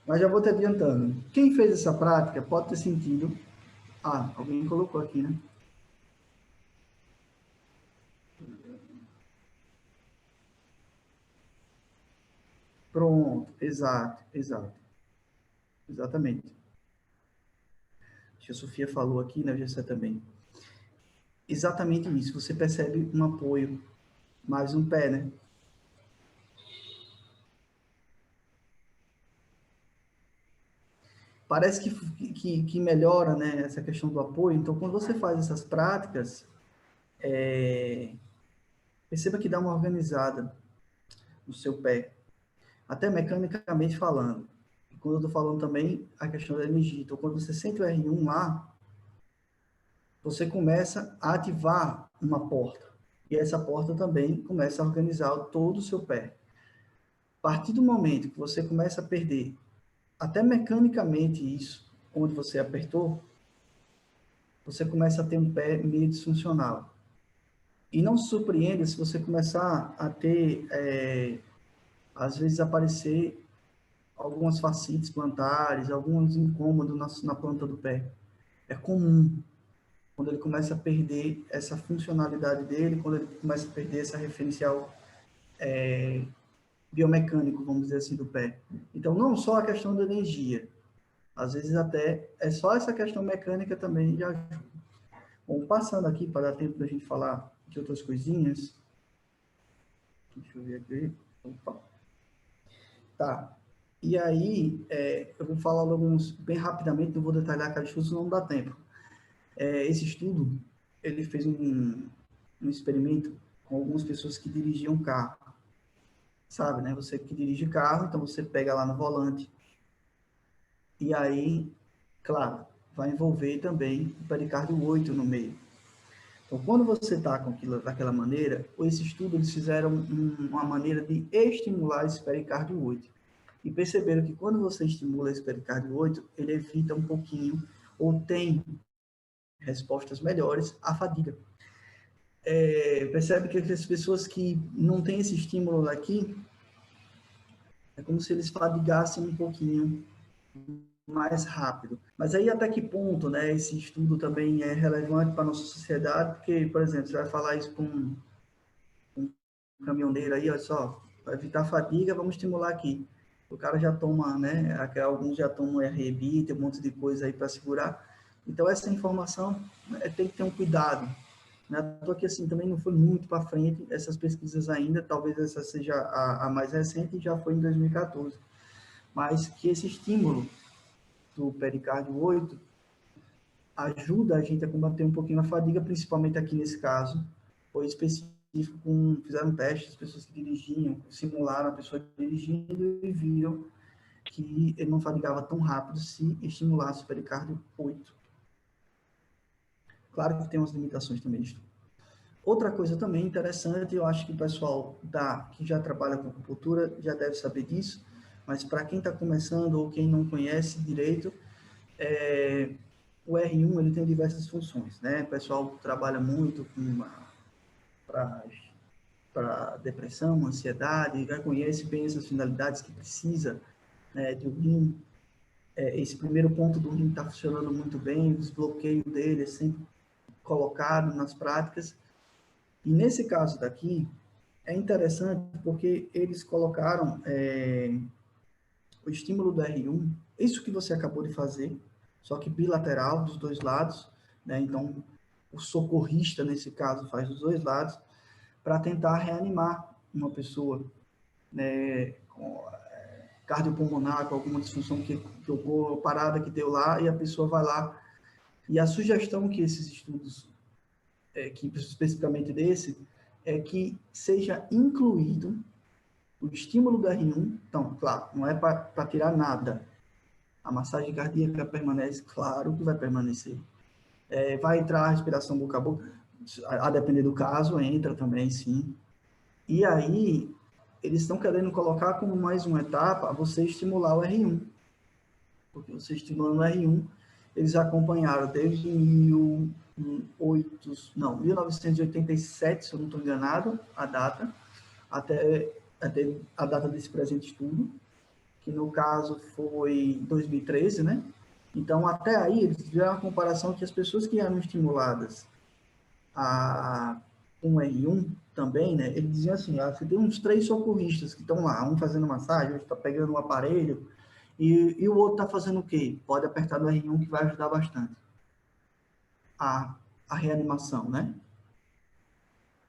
mas já vou te adiantando. Quem fez essa prática pode ter sentido... Ah, alguém colocou aqui, né? Pronto, exato, exato. Exatamente. Acho que a Sofia falou aqui, né? Você também. Exatamente isso. Você percebe um apoio, mais um pé, né? Parece que melhora, né, essa questão do apoio. Então, quando você faz essas práticas, perceba que dá uma organizada no seu pé, até mecanicamente falando. E quando eu estou falando também a questão da energia. Então, quando você sente o R1 lá, você começa a ativar uma porta. E essa porta também começa a organizar todo o seu pé. A partir do momento que você começa a perder, até mecanicamente isso, onde você apertou, você começa a ter um pé meio disfuncional. E não se surpreenda se você começar a ter, às vezes, aparecer algumas fascites plantares, alguns incômodos na planta do pé. É comum quando ele começa a perder essa funcionalidade dele, quando ele começa a perder essa referencial biomecânico, vamos dizer assim, do pé. Então, não só a questão da energia, às vezes até é só essa questão mecânica também já ajuda. Bom, passando aqui para dar tempo da gente falar de outras coisinhas. Deixa eu ver aqui. Opa. Tá. E aí, eu vou falar alguns bem rapidamente, não vou detalhar cada estudo, senão não dá tempo. Esse estudo, ele fez um experimento com algumas pessoas que dirigiam carro. Sabe, né? Você que dirige carro, então você pega lá no volante. E aí, claro, vai envolver também o pericárdio 8 no meio. Então, quando você está com aquilo daquela maneira, esse estudo eles fizeram uma maneira de estimular esse pericárdio 8. E perceberam que quando você estimula esse pericárdio 8, ele evita um pouquinho, ou tem respostas melhores, à fadiga. Percebe que as pessoas que não têm esse estímulo aqui, É como se eles fadigassem um pouquinho mais rápido. Mas aí até que ponto, né, esse estudo também é relevante para a nossa sociedade? Porque, por exemplo, você vai falar isso com um caminhoneiro aí, olha só, para evitar fadiga, vamos estimular aqui. O cara já toma, né, alguns já tomam RB, tem um monte de coisa aí para segurar. Então, essa informação tem que ter um cuidado. Né? Estou aqui assim, também não foi muito para frente essas pesquisas ainda, talvez essa seja a mais recente, já foi em 2014. Mas que esse estímulo do pericárdio 8 ajuda a gente a combater um pouquinho a fadiga, principalmente aqui nesse caso, foi específico, fizeram testes, pessoas que dirigiam, simularam a pessoa dirigindo e viram que ele não fadigava tão rápido se estimulasse o pericárdio 8. Claro que tem umas limitações também de estudo. Outra coisa também interessante, eu acho que o pessoal que já trabalha com acupuntura já deve saber disso, mas para quem está começando ou quem não conhece direito, o R1 ele tem diversas funções, né? O pessoal trabalha muito para depressão, ansiedade, já conhece bem essas finalidades que precisa, né, de um rim. Esse primeiro ponto do rim está funcionando muito bem, o desbloqueio dele é sempre colocado nas práticas. E nesse caso daqui, é interessante porque eles colocaram o estímulo do R1, isso que você acabou de fazer, só que bilateral, dos dois lados, né? Então, o socorrista, nesse caso, faz dos dois lados, para tentar reanimar uma pessoa, né, com cardiopulmonar, com alguma disfunção que ocorreu, parada que deu lá, e a pessoa vai lá. E a sugestão que esses estudos, que especificamente desse, é que seja incluído o estímulo do R1. Então, claro, não é para tirar nada. A massagem cardíaca permanece, claro que vai permanecer. Vai entrar a respiração boca a boca, a depender do caso, entra também, sim. E aí, eles estão querendo colocar como mais uma etapa você estimular o R1. Porque você estimulando o R1, eles acompanharam desde 1987, se eu não estou enganado, a data, até a data desse presente estudo, que no caso foi 2013, né? Então, até aí, eles fizeram a comparação que as pessoas que eram estimuladas com R1 também, né? Eles diziam assim, você tem uns 3 socorristas que estão lá, um fazendo massagem, outro está pegando um aparelho, e o outro está fazendo o quê? Pode apertar no R1 que vai ajudar bastante. A reanimação, né?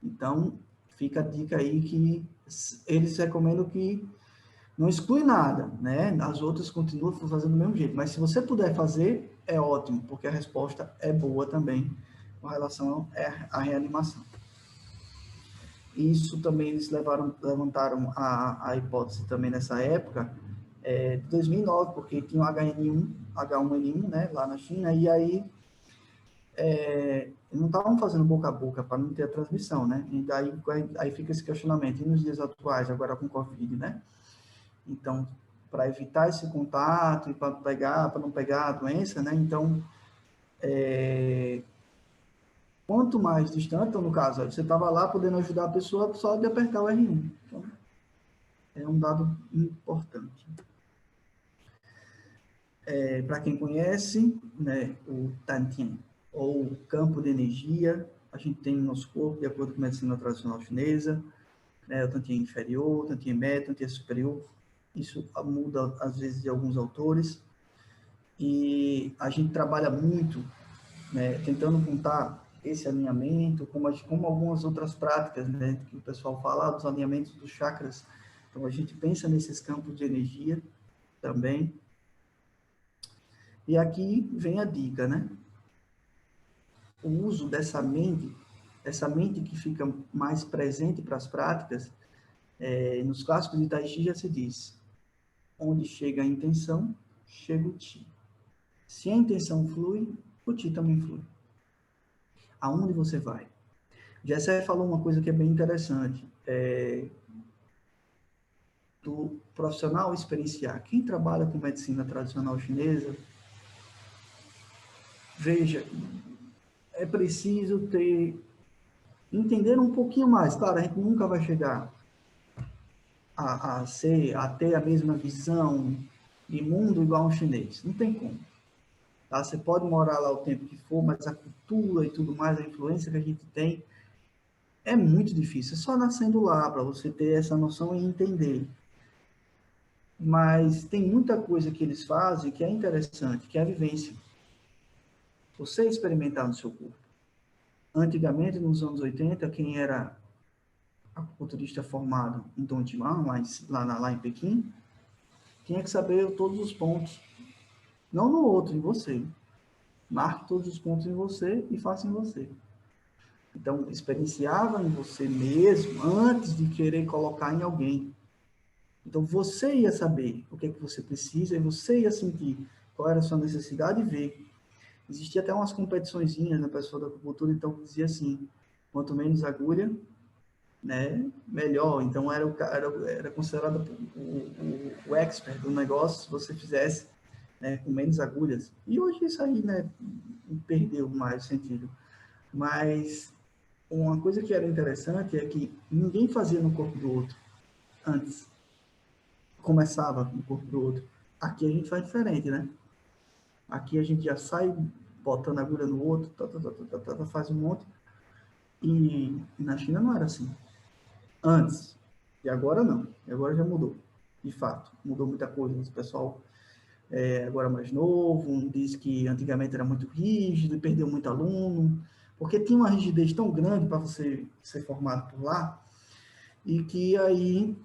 Então, fica a dica aí que eles recomendam que não exclui nada, né? As outras continuam fazendo do mesmo jeito. Mas se você puder fazer, é ótimo, porque a resposta é boa também com relação à reanimação. Isso também eles levantaram a hipótese também nessa época, de 2009, porque tinha o H1N1, né, lá na China, e aí não estavam fazendo boca a boca para não ter a transmissão, né? E daí aí fica esse questionamento. E nos dias atuais, agora com Covid, né? Então, para evitar esse contato e para não pegar a doença, né? Então, quanto mais distante, então, no caso, você estava lá podendo ajudar a pessoa só de apertar o R1. Então, é um dado importante. Para quem conhece, né, o Tantien, ou campo de energia, a gente tem no nosso corpo, de acordo com a medicina tradicional chinesa, né, o Tantien inferior, o Tantien médio, o Tantien superior. Isso muda, às vezes, de alguns autores. E a gente trabalha muito, né, tentando montar esse alinhamento, como algumas outras práticas, né, que o pessoal fala dos alinhamentos dos chakras. Então, a gente pensa nesses campos de energia também. E aqui vem a dica, né? O uso dessa mente que fica mais presente para as práticas, nos clássicos de Tai Chi já se diz, onde chega a intenção, chega o Ti. Se a intenção flui, o Ti também flui. Aonde você vai? Jessé falou uma coisa que é bem interessante, do profissional experienciar. Quem trabalha com medicina tradicional chinesa, veja, é preciso entender um pouquinho mais. Claro, a gente nunca vai chegar a ter a mesma visão de mundo igual um chinês. Não tem como. Tá? Você pode morar lá o tempo que for, mas a cultura e tudo mais, a influência que a gente tem, é muito difícil. É só nascendo lá para você ter essa noção e entender. Mas tem muita coisa que eles fazem que é interessante, que é a vivência. Você experimentar no seu corpo. Antigamente, nos anos 80, quem era acupunturista formado em Dongjiang, lá em Pequim, tinha que saber todos os pontos. Não no outro, em você. Marque todos os pontos em você e faça em você. Então, experienciava em você mesmo antes de querer colocar em alguém. Então, você ia saber o que é que você precisa e você ia sentir qual era a sua necessidade e ver. Existia até umas competiçõezinhas na pessoa da acupuntura, então dizia assim, quanto menos agulha, né, melhor. Então, era considerado o expert do negócio se você fizesse, né, com menos agulhas. E hoje isso aí, né, perdeu mais sentido. Mas uma coisa que era interessante é que ninguém fazia no corpo do outro antes. Começava no corpo do outro. Aqui a gente faz diferente, né? Aqui a gente já sai botando agulha no outro, faz um monte. E na China não era assim. Antes. E agora não. E agora já mudou. De fato. Mudou muita coisa. O pessoal agora mais novo diz que antigamente era muito rígido e perdeu muito aluno. Porque tinha uma rigidez tão grande para você ser formado por lá. E que aí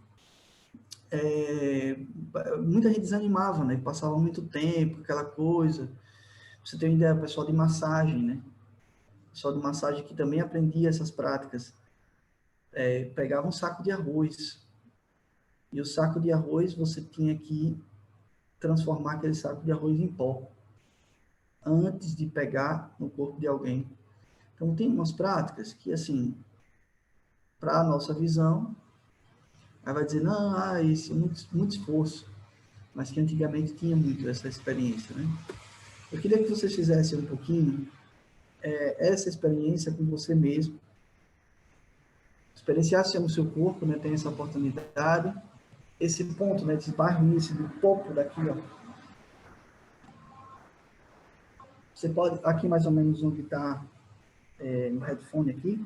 muita gente desanimava, né? Passava muito tempo, aquela coisa. Você tem uma ideia, o pessoal de massagem, né? O pessoal de massagem que também aprendia essas práticas. Pegava um saco de arroz. E o saco de arroz, você tinha que transformar aquele saco de arroz em pó. Antes de pegar no corpo de alguém. Então, tem umas práticas que, assim, para a nossa visão, aí vai dizer, não, isso é muito esforço. Mas que antigamente tinha muito essa experiência, né? Eu queria que vocês fizessem um pouquinho essa experiência com você mesmo. Experienciasse no seu corpo, né? Tem essa oportunidade. Esse ponto, né? Esse bairro, esse do topo daqui, ó. Você pode, aqui mais ou menos onde está no headphone aqui.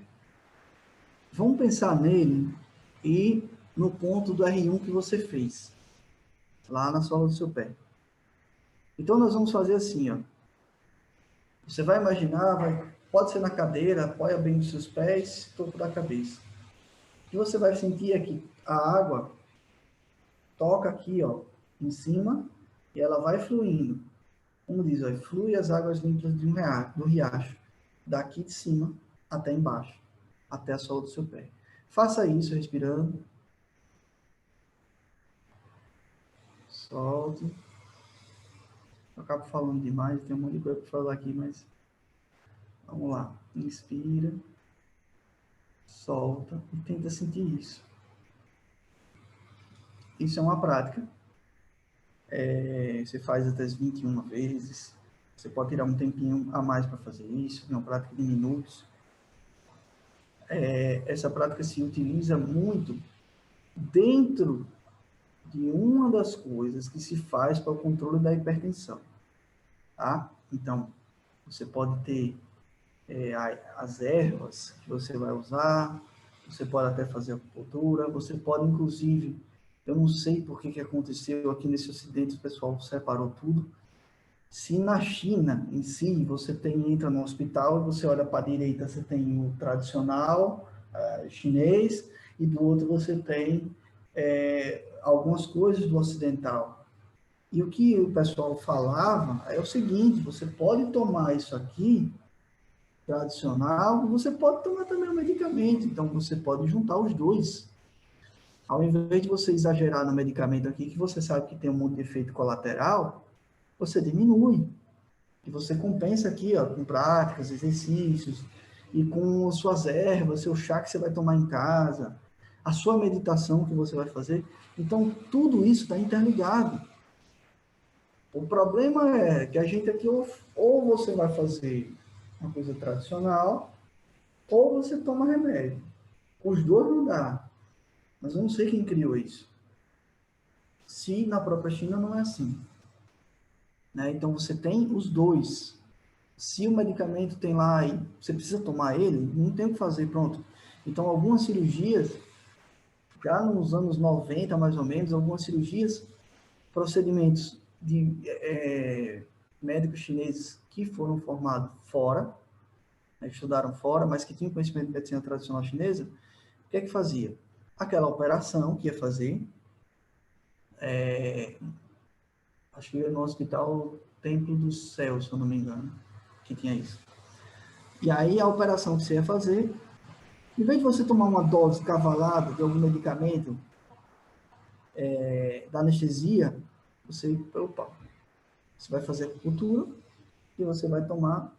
Vamos pensar nele e no ponto do R1 que você fez. Lá na sola do seu pé. Então, nós vamos fazer assim, ó. Você vai imaginar, pode ser na cadeira, apoia bem os seus pés, topo da cabeça. O que você vai sentir é que a água toca aqui, ó, em cima, e ela vai fluindo. Como diz, ó, flui as águas limpas do riacho, daqui de cima até embaixo, até a sola do seu pé. Faça isso respirando. Solte. Eu acabo falando demais, tem um monte de coisa para falar aqui, mas vamos lá. Inspira, solta e tenta sentir isso. Isso é uma prática. Você faz até 21 vezes. Você pode tirar um tempinho a mais para fazer isso. É uma prática de minutos. Essa prática se utiliza muito dentro de uma das coisas que se faz para o controle da hipertensão. Tá? Então, você pode ter as ervas que você vai usar, você pode até fazer acupuntura, você pode, inclusive, eu não sei por que aconteceu aqui nesse ocidente, o pessoal separou tudo. Se na China, em si, você entra no hospital, você olha para a direita, você tem o tradicional chinês, e do outro você tem algumas coisas do ocidental. E o que o pessoal falava é o seguinte, você pode tomar isso aqui, tradicional, você pode tomar também o medicamento, então você pode juntar os dois. Ao invés de você exagerar no medicamento aqui, que você sabe que tem um monte de efeito colateral, você diminui. E você compensa aqui, ó, com práticas, exercícios, e com as suas ervas, seu chá que você vai tomar em casa, a sua meditação que você vai fazer. Então, tudo isso está interligado. O problema é que a gente aqui, ou você vai fazer uma coisa tradicional, ou você toma remédio. Os dois não dá. Mas eu não sei quem criou isso. se na própria China não é assim, né? Então, você tem os dois. Se o medicamento tem lá e você precisa tomar ele, não tem o que fazer, pronto. Então, algumas cirurgias, já nos anos 90, mais ou menos, algumas cirurgias, procedimentos de médicos chineses que foram formados fora, né, estudaram fora, mas que tinham conhecimento de medicina tradicional chinesa, o que é que fazia? Aquela operação que ia fazer, acho que ia no hospital Templo do Céu, se eu não me engano, que tinha isso. E aí a operação que você ia fazer, em vez de você tomar uma dose cavalada de algum medicamento da anestesia, opa, você vai fazer acupuntura e você vai tomar,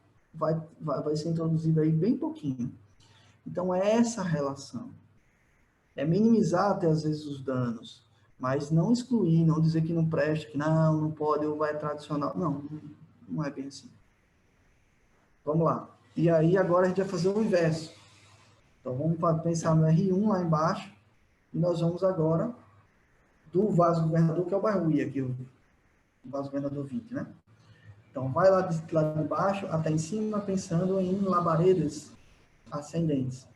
vai ser introduzido aí bem pouquinho. Então é essa relação. É minimizar até às vezes os danos, mas não excluir, não dizer que não presta, que não pode, ou vai tradicional. Não, não é bem assim. Vamos lá. E aí agora a gente vai fazer o inverso. Então vamos pensar no R1 lá embaixo, e nós vamos agora do vaso governador, que é o Barruí, aqui, o vaso governador 20, né? Então vai lá de baixo até em cima, pensando em labaredas ascendentes.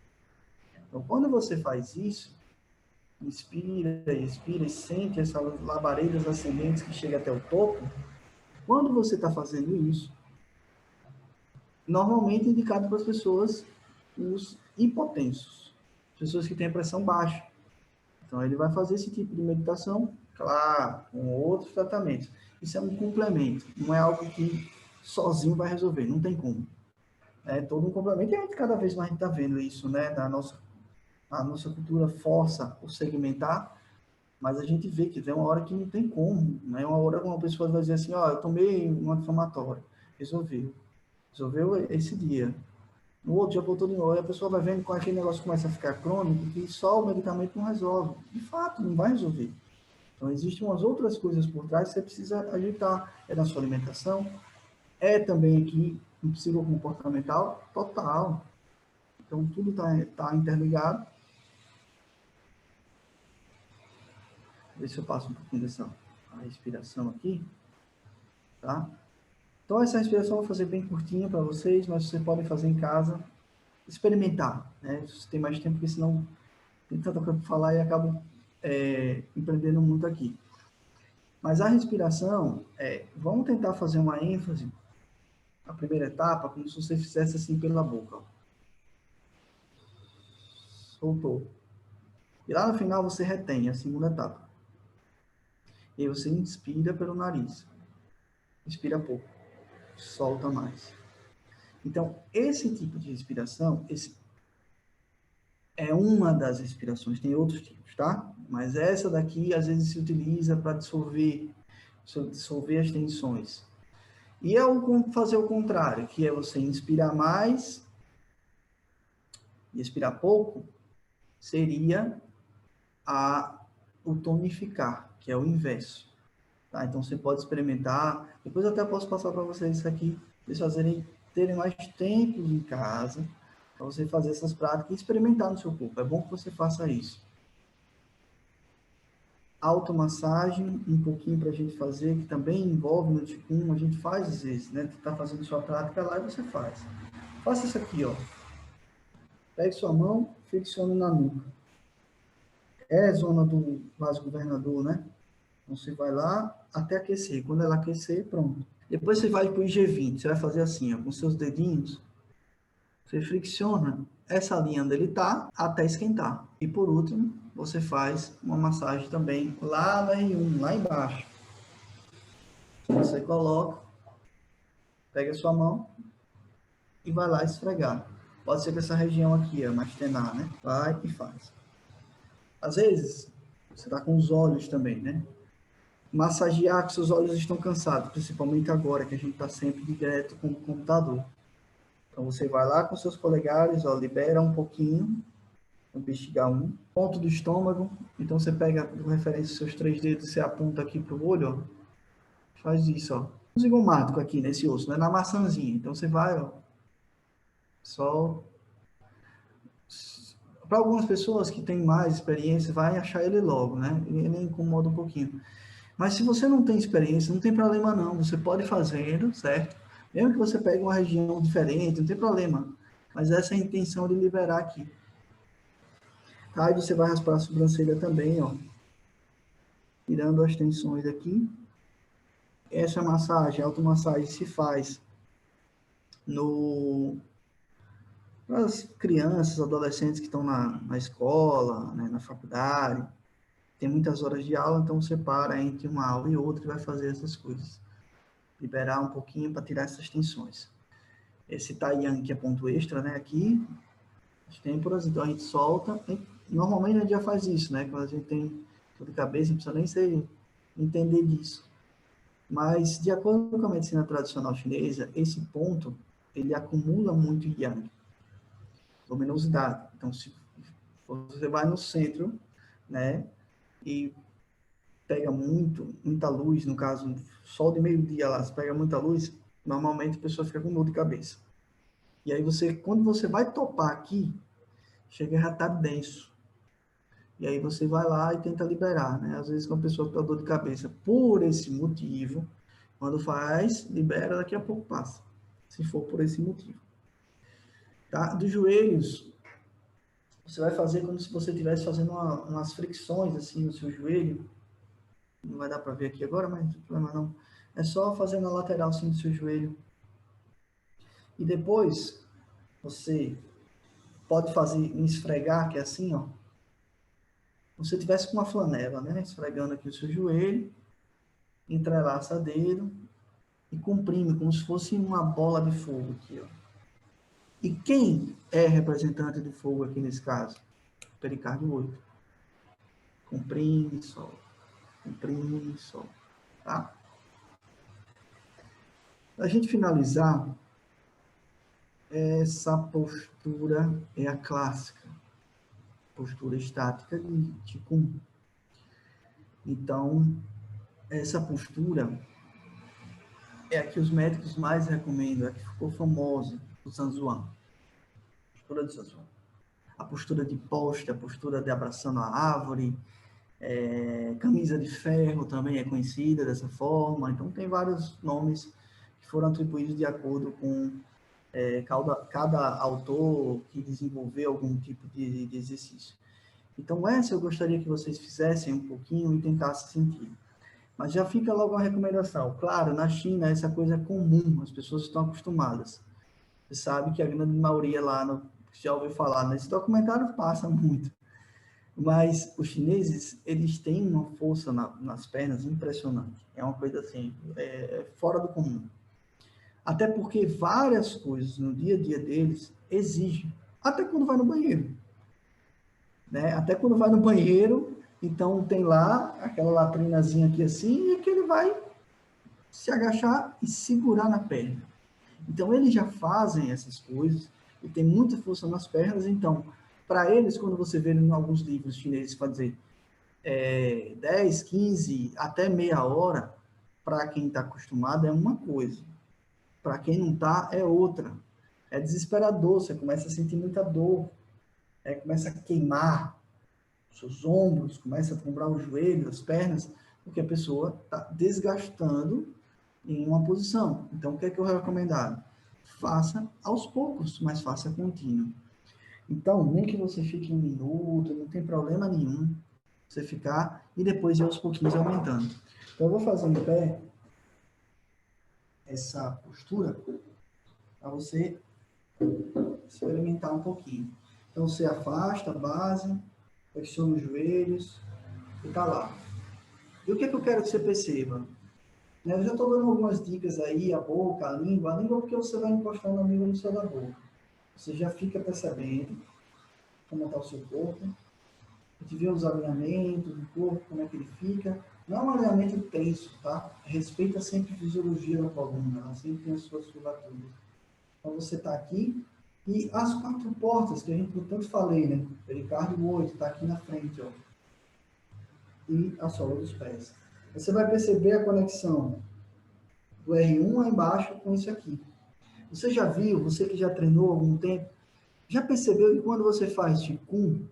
Então quando você faz isso, inspira, expira e sente essas labaredas ascendentes que chegam até o topo. Quando você está fazendo isso, normalmente é indicado para as pessoas os hipotensos, pessoas que têm a pressão baixa. Então, ele vai fazer esse tipo de meditação, claro, com outros tratamentos. Isso é um complemento, não é algo que sozinho vai resolver, não tem como. É todo um complemento e a gente, cada vez mais está vendo isso, né? A nossa cultura força o segmentar, mas a gente vê que tem uma hora que não tem como, né? Uma hora uma pessoa vai dizer assim, ó, eu tomei um anti-inflamatório, resolveu esse dia. No outro dia voltou de novo, e a pessoa vai vendo que aquele negócio começa a ficar crônico, que só o medicamento não resolve. De fato, não vai resolver. Então, existem umas outras coisas por trás que você precisa ajeitar. É na sua alimentação, é também aqui no psicocomportamental total. Então, tudo tá interligado. Ver se eu passo um pouquinho dessa respiração aqui, tá? Então, essa respiração eu vou fazer bem curtinha para vocês, mas vocês podem fazer em casa, experimentar, né? Se você tem mais tempo, porque senão tem tanta coisa para falar e acabo empreendendo muito aqui. Mas a respiração, vamos tentar fazer uma ênfase, a primeira etapa, como se você fizesse assim pela boca. Ó. Soltou. E lá no final você retém a segunda etapa. E aí você inspira pelo nariz. Inspira pouco. Solta mais. Então, esse tipo de respiração, é uma das respirações, tem outros tipos, tá? Mas essa daqui, às vezes, se utiliza para dissolver as tensões. E fazer o contrário, que é você inspirar mais e expirar pouco, seria o tonificar, que é o inverso. Tá? Então, você pode experimentar. Depois eu até posso passar para vocês isso aqui, para vocês terem mais tempo em casa, para você fazer essas práticas e experimentar no seu corpo. É bom que você faça isso. Automassagem, um pouquinho para a gente fazer, que também envolve no Qigong, a gente faz às vezes, né? Tu está fazendo sua prática lá e você faz. Faça isso aqui, ó. Pegue sua mão, flexione na nuca. É a zona do vaso governador, né? Então, você vai lá até aquecer. Quando ela aquecer, pronto. Depois você vai para o IG20. Você vai fazer assim, ó, com seus dedinhos. Você fricciona essa linha onde ele está até esquentar. E por último, você faz uma massagem também lá no R1, lá embaixo. Você coloca, pega a sua mão e vai lá esfregar. Pode ser que essa região aqui, ó, mais tenar, né? Vai e faz. Às vezes, você está com os olhos também, né? Massagear que seus olhos estão cansados, principalmente agora que a gente está sempre direto com o computador. Então você vai lá com seus polegares, ó, libera um pouquinho, no bexiga 1, ponto do estômago. Então você pega por referência os seus 3 dedos, você aponta aqui pro olho, ó, faz isso, ó, um zigomático aqui nesse osso, né, na maçãzinha. Então você vai, ó, só para algumas pessoas que têm mais experiência, vai achar ele logo, né? Ele incomoda um pouquinho. Mas se você não tem experiência, não tem problema não. Você pode fazendo, certo? Mesmo que você pegue uma região diferente, não tem problema. Mas essa é a intenção de liberar aqui. Tá? Aí você vai raspar a sobrancelha também, ó. Tirando as tensões aqui. Essa massagem, a automassagem se faz no para as crianças, adolescentes que estão na escola, né, na faculdade, tem muitas horas de aula, então você para entre uma aula e outra e vai fazer essas coisas. Liberar um pouquinho para tirar essas tensões. Esse Taiyang, que é ponto extra, né, aqui, as têmporas, então a gente solta. Normalmente a gente já faz isso, né, quando a gente tem dor de cabeça, não precisa nem entender disso. Mas, de acordo com a medicina tradicional chinesa, esse ponto, ele acumula muito yang, luminosidade. Então, se você vai no centro, né, e pega muita luz, no caso, sol de meio-dia lá, se pega muita luz, normalmente a pessoa fica com dor de cabeça. E aí quando você vai topar aqui, chega a já estar denso. E aí você vai lá e tenta liberar, né? Às vezes com a pessoa que tem dor de cabeça, por esse motivo, quando faz, libera, daqui a pouco passa. Se for por esse motivo. Tá? Dos joelhos, você vai fazer como se você estivesse fazendo umas fricções assim no seu joelho. Não vai dar para ver aqui agora, mas não tem problema não. É só fazer na lateral assim do seu joelho. E depois, você pode fazer esfregar, que é assim, ó. Como se você tivesse com uma flanela, né? Esfregando aqui o seu joelho, entrelaça dedo e comprime como se fosse uma bola de fogo aqui, ó. E quem é representante de fogo aqui nesse caso? Pericárdio 8. Comprime, solta. Comprime, solta. Tá? Para a gente finalizar, essa postura é a clássica. Postura estática de Qigong. Então, essa postura é a que os médicos mais recomendam, é a que ficou famosa, o Zanzuan. Postura de Zanzuan. A postura de poste, a postura de abraçando a árvore, camisa de ferro também é conhecida dessa forma. Então, tem vários nomes que foram atribuídos de acordo com cada autor que desenvolveu algum tipo de exercício. Então, essa eu gostaria que vocês fizessem um pouquinho e tentassem sentir. Mas já fica logo uma recomendação. Claro, na China essa coisa é comum, as pessoas estão acostumadas. Você sabe que a grande maioria lá, já ouviu falar, nesse documentário passa muito. Mas os chineses, eles têm uma força nas pernas impressionante. É uma coisa assim, fora do comum. Até porque várias coisas no dia a dia deles exigem. Até quando vai no banheiro. Né? Até quando vai no banheiro, então tem lá aquela latrinazinha aqui assim, e que ele vai se agachar e segurar na perna. Então eles já fazem essas coisas e tem muita força nas pernas. Então, para eles, quando você vê em alguns livros chineses fazer 10, 15, até meia hora, para quem está acostumado é uma coisa. Para quem não está, é outra. É desesperador, você começa a sentir muita dor, começa a queimar seus ombros, começa a comprar o joelho, as pernas, porque a pessoa está desgastando em uma posição. Então, o que é que eu recomendo? Faça aos poucos, mas faça contínuo. Então, nem que você fique 1 minuto, não tem problema nenhum você ficar e depois ir aos pouquinhos aumentando. Então, eu vou fazer em pé essa postura para você experimentar um pouquinho. Então, você afasta a base, flexiona os joelhos e tá lá. E o que é que eu quero que você perceba? Eu já estou dando algumas dicas aí, a boca, a língua porque você vai encostar na língua no céu da boca. Você já fica percebendo como está o seu corpo. A gente vê os alinhamentos do corpo, como é que ele fica. Não é um alinhamento tenso, tá? Respeita sempre a fisiologia da coluna, ela sempre tem as suas curvaturas. Então você está aqui e as 4 portas que a gente tanto falei, né? Pericárdio 8 está aqui na frente, ó. E a sola dos pés. Você vai perceber a conexão do R1 lá embaixo com isso aqui. Você já viu, você que já treinou há algum tempo, Já percebeu que quando você faz Qigong,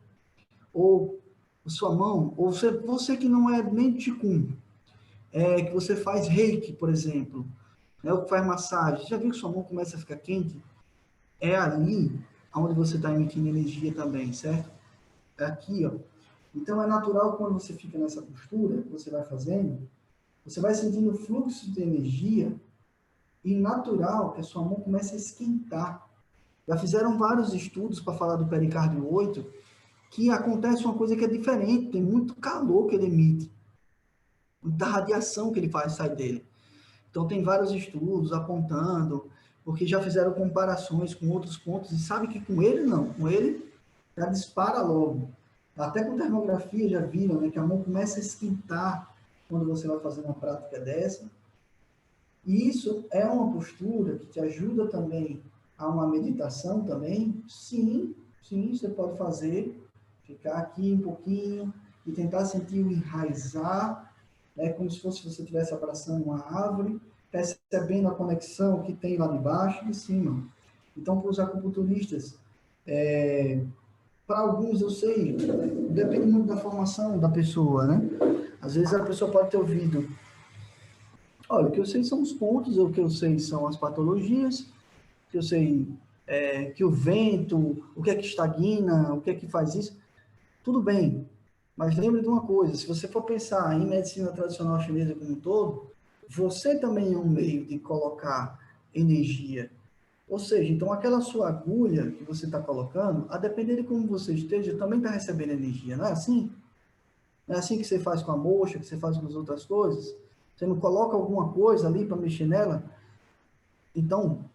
ou sua mão, ou você que não é nem Qigong, que você faz Reiki, por exemplo, né, ou que faz massagem, já viu que sua mão começa a ficar quente? É ali onde você está emitindo energia também, certo? É aqui, ó. Então é natural quando você fica nessa postura, que você vai fazendo, você vai sentindo o fluxo de energia e natural que a sua mão começa a esquentar. Já fizeram vários estudos para falar do pericárdio 8, que acontece uma coisa que é diferente, tem muito calor que ele emite, muita radiação que ele faz sair dele. Então tem vários estudos apontando, porque já fizeram comparações com outros pontos e sabe que com ele não, com ele já dispara logo. Até com termografia já viram, né, que a mão começa a esquentar quando você vai fazer uma prática dessa. E isso é uma postura que te ajuda também a uma meditação também? Sim, sim, você pode fazer, ficar aqui um pouquinho e tentar sentir o enraizar, né, como se fosse você estivesse abraçando uma árvore, percebendo a conexão que tem lá de baixo e de cima. Então, para os acupunturistas, para alguns eu sei, depende muito da formação da pessoa, né? Às vezes a pessoa pode ter ouvido, olha, o que eu sei são os pontos, o que eu sei são as patologias, o que eu sei que o vento, o que é que estagna, o que é que faz isso. Tudo bem, mas lembre de uma coisa, se você for pensar em medicina tradicional chinesa como um todo, você também é um meio de colocar energia. Ou seja, então aquela sua agulha que você está colocando, a depender de como você esteja, também está recebendo energia, não é assim? Não é assim que você faz com a moxa, que você faz com as outras coisas? Você não coloca alguma coisa ali para mexer nela? Então,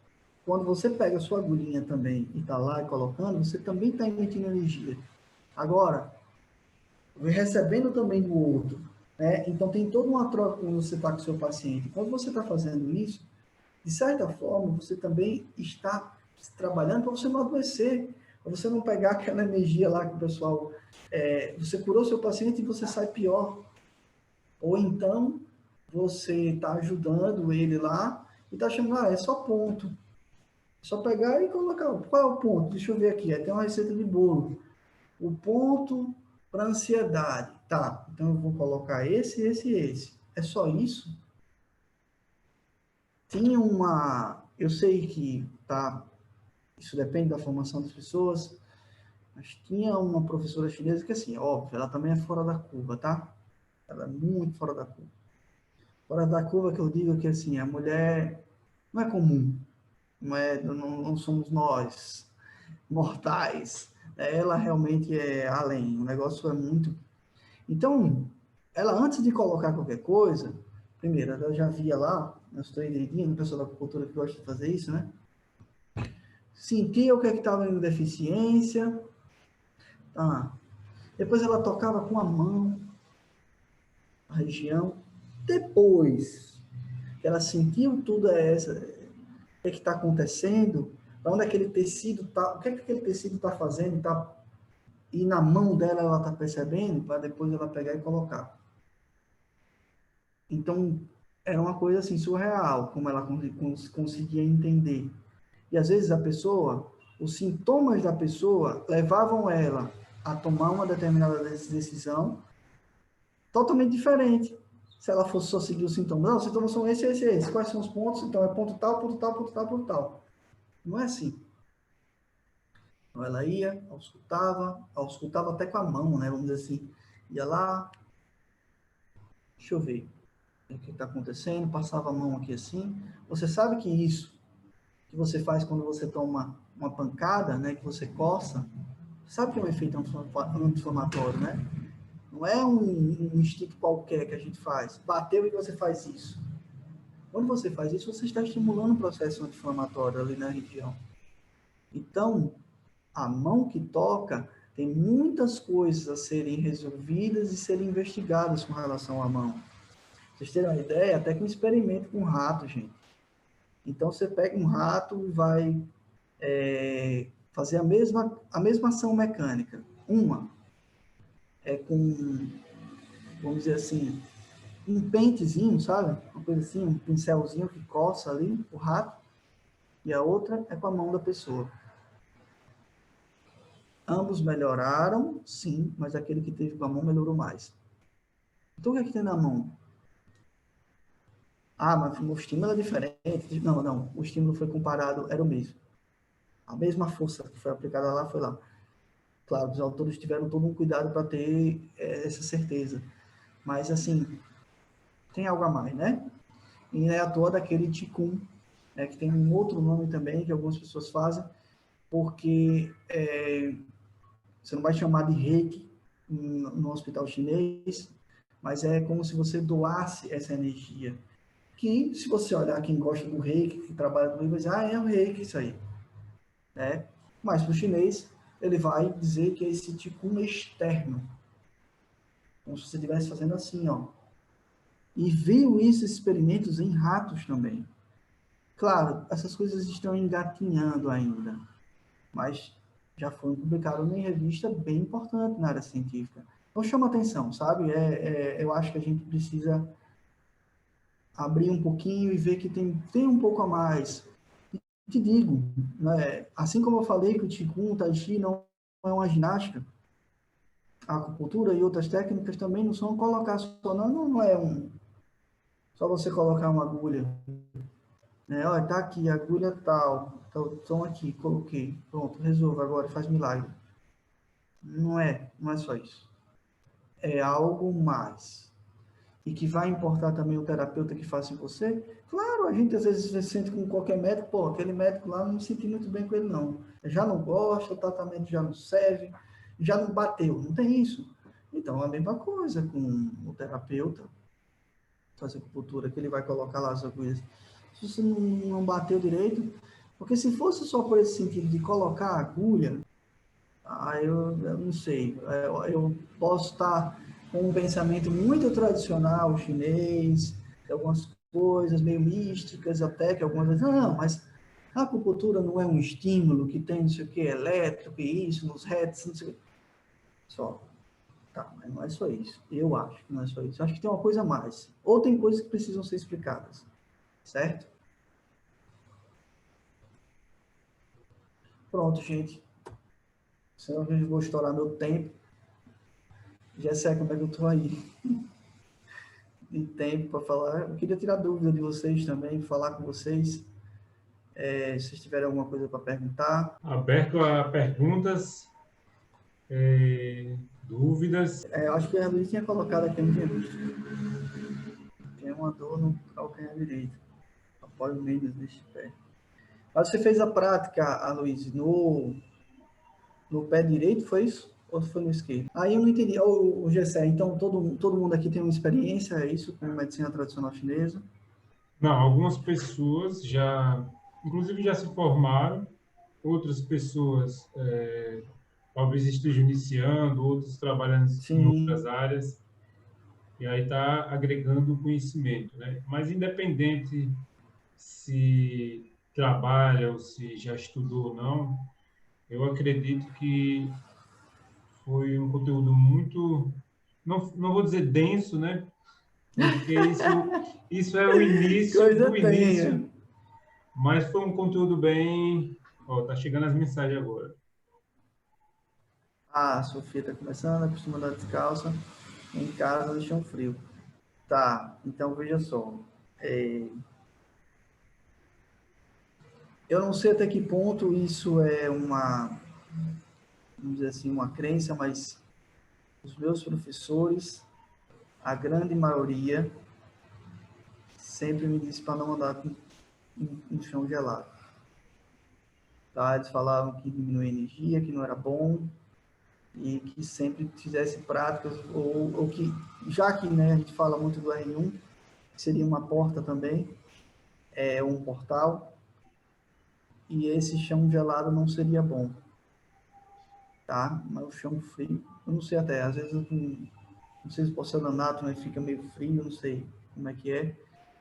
quando você pega a sua agulhinha também e está lá colocando, você também está emitindo energia. Agora, recebendo também do outro, né? Então tem toda uma troca quando você está com o seu paciente. Quando você está fazendo isso, de certa forma, você também está trabalhando para você não adoecer, para você não pegar aquela energia lá que o pessoal, você curou seu paciente e você sai pior. Ou então, você está ajudando ele lá e está achando, é só ponto. É só pegar e colocar, qual é o ponto? Deixa eu ver aqui, tem uma receita de bolo. O ponto para ansiedade. Tá, então eu vou colocar esse. É só isso? Tinha uma. Eu sei que, tá, isso depende da formação das pessoas, mas tinha uma professora chinesa que, assim, óbvio, ela também é fora da curva, tá? Ela é muito fora da curva. Fora da curva que eu digo que, assim, a mulher não é comum, não somos nós, mortais. Ela realmente é além, o negócio é muito. Então, ela antes de colocar qualquer coisa, primeiro, ela já via lá, nós estou indo, o pessoal da cultura que gosta de fazer isso, né? Sentia o que é que estava em deficiência, tá? Depois ela tocava com a mão a região. Depois que ela sentiu tudo essa, o que é que está acontecendo, para onde aquele tecido está, o que é que aquele tecido está fazendo, tá, e na mão dela ela está percebendo, para depois ela pegar e colocar. Então, era uma coisa assim surreal, como ela conseguia entender. E às vezes a pessoa, os sintomas da pessoa levavam ela a tomar uma determinada decisão totalmente diferente. Se ela fosse só seguir os sintomas, não, os sintomas são esse. Quais são os pontos? Então é ponto tal, ponto tal, ponto tal, ponto tal. Não é assim. Então ela ia, auscultava até com a mão, né? Vamos dizer assim. Ia lá, deixa eu ver o que está acontecendo, passava a mão aqui assim. Você sabe que isso que você faz quando você toma uma pancada, né? Que você coça, sabe que é um efeito anti-inflamatório, né? Não é um instinto qualquer que a gente faz. Bateu e você faz isso. Quando você faz isso, você está estimulando um processo anti-inflamatório ali na região. Então, a mão que toca tem muitas coisas a serem resolvidas e serem investigadas com relação à mão. Vocês terem uma ideia, até com um experimento com rato, gente. Então, você pega um rato e vai fazer a mesma ação mecânica. Uma é com, vamos dizer assim, um pentezinho, sabe? Uma coisa assim, um pincelzinho que coça ali o rato. E a outra é com a mão da pessoa. Ambos melhoraram, sim, mas aquele que teve com a mão melhorou mais. Então, o que é que tem na mão? Ah, mas o estímulo é diferente. Não, não, o estímulo foi comparado, era o mesmo. A mesma força que foi aplicada lá, foi lá. Claro, os autores tiveram todo um cuidado para ter essa certeza. Mas, assim, tem algo a mais, né? E não é à toa daquele Qigong, né, que tem um outro nome também, que algumas pessoas fazem, porque você não vai chamar de reiki no hospital chinês, mas é como se você doasse essa energia. Que, se você olhar quem gosta do reiki, que trabalha com ele, vai dizer, ah, é o reiki isso aí. Né? Mas para o chinês, ele vai dizer que é esse Qigong externo. Como se você estivesse fazendo assim, ó. E viu esses experimentos em ratos também. Claro, essas coisas estão engatinhando ainda, mas já foi publicado em revista bem importante na área científica. Então chama atenção, sabe? Eu acho que a gente precisa abrir um pouquinho e ver que tem um pouco a mais. E te digo, né, assim como eu falei que o Qigong, o Tai Chi não é uma ginástica, a acupuntura e outras técnicas também não são colocar só, não é só você colocar uma agulha, né? Olha, tá aqui, agulha tal, então aqui, coloquei, pronto, resolva agora, faz milagre. Não é só isso. É algo mais. E que vai importar também o terapeuta que faça em você. Claro, a gente às vezes se sente com qualquer médico, pô, aquele médico lá não me senti muito bem com ele não. Já não gosta, o tratamento já não serve, já não bateu, não tem isso. Então, a mesma coisa com o terapeuta, fazer acupuntura, que ele vai colocar lá as agulhas. Se você não bateu direito, porque se fosse só por esse sentido de colocar a agulha, eu não sei, eu posso estar com um pensamento muito tradicional chinês, algumas coisas meio místicas até, que algumas vezes, não, mas a acupuntura não é um estímulo que tem não sei o que, elétrico, e isso, nos hertz, não sei o que. Só, tá, mas não é só isso. Eu acho que não é só isso. Eu acho que tem uma coisa a mais. Ou tem coisas que precisam ser explicadas, certo? Pronto, gente. Senão eu vou estourar meu tempo. Já sei como é que eu tô aí. De tempo para falar. Eu queria tirar dúvida de vocês também, falar com vocês. Se vocês tiverem alguma coisa para perguntar. Aberto a perguntas, dúvidas. Eu acho que a Luiz tinha colocado aqui, eu não tinha visto. Tem uma dor no calcanhar direito. Apoio menos deste pé. Mas você fez a prática, a Luiz, no pé direito, foi isso? Ou foi no esquerdo? Aí eu não entendi. O Gessé, então todo mundo aqui tem uma experiência, é isso, com medicina tradicional chinesa? Não, algumas pessoas já, inclusive já se formaram, outras pessoas talvez estejam iniciando, outros trabalhando em outras Sim, áreas, e aí está agregando conhecimento, né? Mas independente se trabalha ou se já estudou ou não, eu acredito que foi um conteúdo muito, não vou dizer denso, né? Porque isso é o início coisa do tenha. início, mas foi um conteúdo bem. Ó, tá chegando as mensagens agora. Ah, a Sofia está começando, costuma andar descalça em casa de chão frio. Tá, então veja só. É, eu não sei até que ponto isso é vamos dizer assim, uma crença, mas os meus professores, a grande maioria, sempre me disse para não andar em chão gelado. Tá? Eles falavam que diminuía a energia, que não era bom, e que sempre fizesse práticas, ou que, já que né, a gente fala muito do R1, que seria uma porta também, um portal, e esse chão gelado não seria bom, tá? Mas o chão frio, eu não sei até, às vezes não sei se o porcelanato né, fica meio frio, não sei como é que é,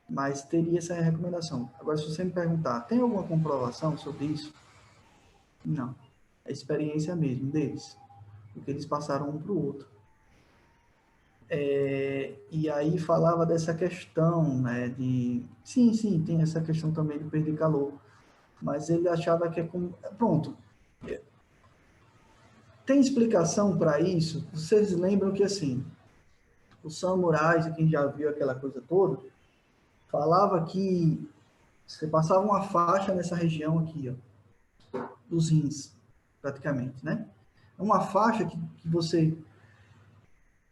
mas teria essa recomendação. Agora, se você me perguntar, tem alguma comprovação sobre isso? Não. É experiência mesmo deles, porque eles passaram um para o outro. E aí falava dessa questão, né, de... Sim, tem essa questão também de perder calor, mas ele achava que é como... Pronto, Tem explicação para isso? Vocês lembram que, assim, os samurais, quem já viu aquela coisa toda, falava que você passava uma faixa nessa região aqui, ó, dos rins, praticamente, né? Uma faixa que você...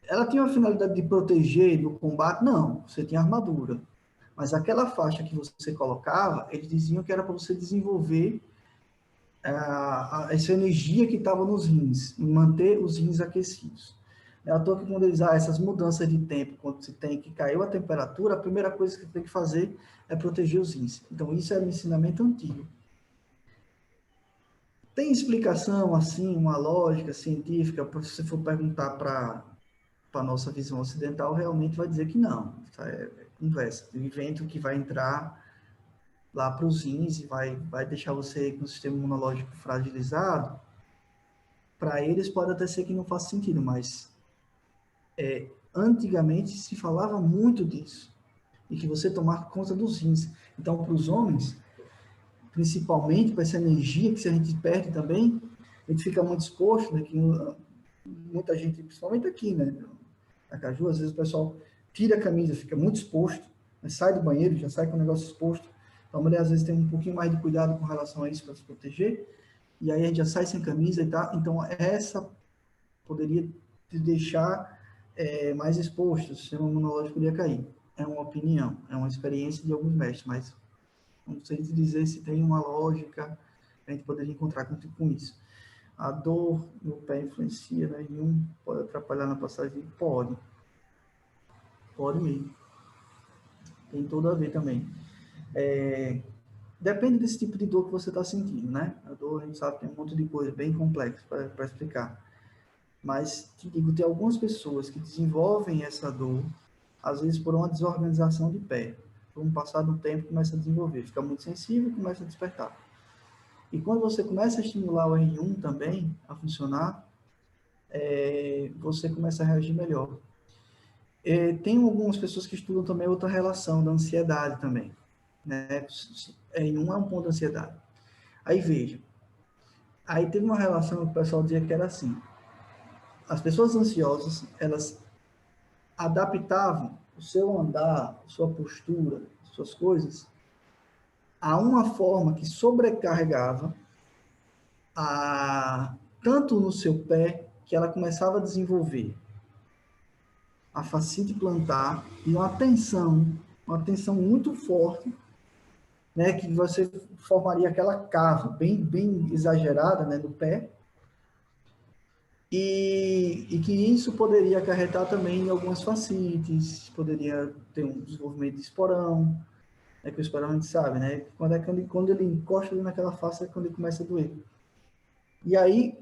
Ela tinha a finalidade de proteger do combate? Não, você tinha armadura. Mas aquela faixa que você colocava, eles diziam que era para você desenvolver essa energia que estava nos rins, manter os rins aquecidos. É à toa que quando eles essas mudanças de tempo, quando se tem que caiu a temperatura, a primeira coisa que tem que fazer é proteger os rins. Então, isso é um ensinamento antigo. Tem explicação, assim, uma lógica científica, se você for perguntar para a nossa visão ocidental, realmente vai dizer que não. Isso é conversa. Tem vento que vai entrar lá para os rins e vai deixar você com o sistema imunológico fragilizado. Para eles pode até ser que não faça sentido, mas antigamente se falava muito disso. E que você tomar conta dos rins. Então, para os homens, principalmente com essa energia que se a gente perde também, a gente fica muito exposto, né? Que muita gente, principalmente aqui, né? Na Caju, às vezes o pessoal tira a camisa, fica muito exposto, né? Sai do banheiro, já sai com o negócio exposto. Então, a mulher às vezes tem um pouquinho mais de cuidado com relação a isso para se proteger, e aí a gente já sai sem camisa e tá. Então, essa poderia te deixar mais exposto, o sistema imunológico poderia cair. É uma opinião, é uma experiência de alguns mestres, mas não sei te dizer se tem uma lógica que a gente poderia encontrar com isso. A dor no pé influencia, né? E pode atrapalhar na passagem? Pode. Pode mesmo. Tem tudo a ver também. Depende desse tipo de dor que você está sentindo, né? A dor, a gente sabe, tem um monte de coisa bem complexa para explicar. Mas, te digo, tem algumas pessoas que desenvolvem essa dor, às vezes por uma desorganização de pé. Por um passar do tempo, começa a desenvolver. Fica muito sensível e começa a despertar. E quando você começa a estimular o R1 também a funcionar, você começa a reagir melhor. Tem algumas pessoas que estudam também outra relação da ansiedade também. Né? R1 é um ponto de ansiedade. Aí veja, aí teve uma relação que o pessoal dizia que era assim, as pessoas ansiosas, elas adaptavam o seu andar, a sua postura, suas coisas, a uma forma que sobrecarregava tanto no seu pé, que ela começava a desenvolver a fascite plantar e uma tensão muito forte, né, que você formaria aquela cava bem exagerada, né, no pé, e que isso poderia acarretar também em algumas fascites, poderia ter um desenvolvimento de esporão, né, que o esporão a gente sabe, né, quando ele encosta ali naquela face é quando ele começa a doer. E aí,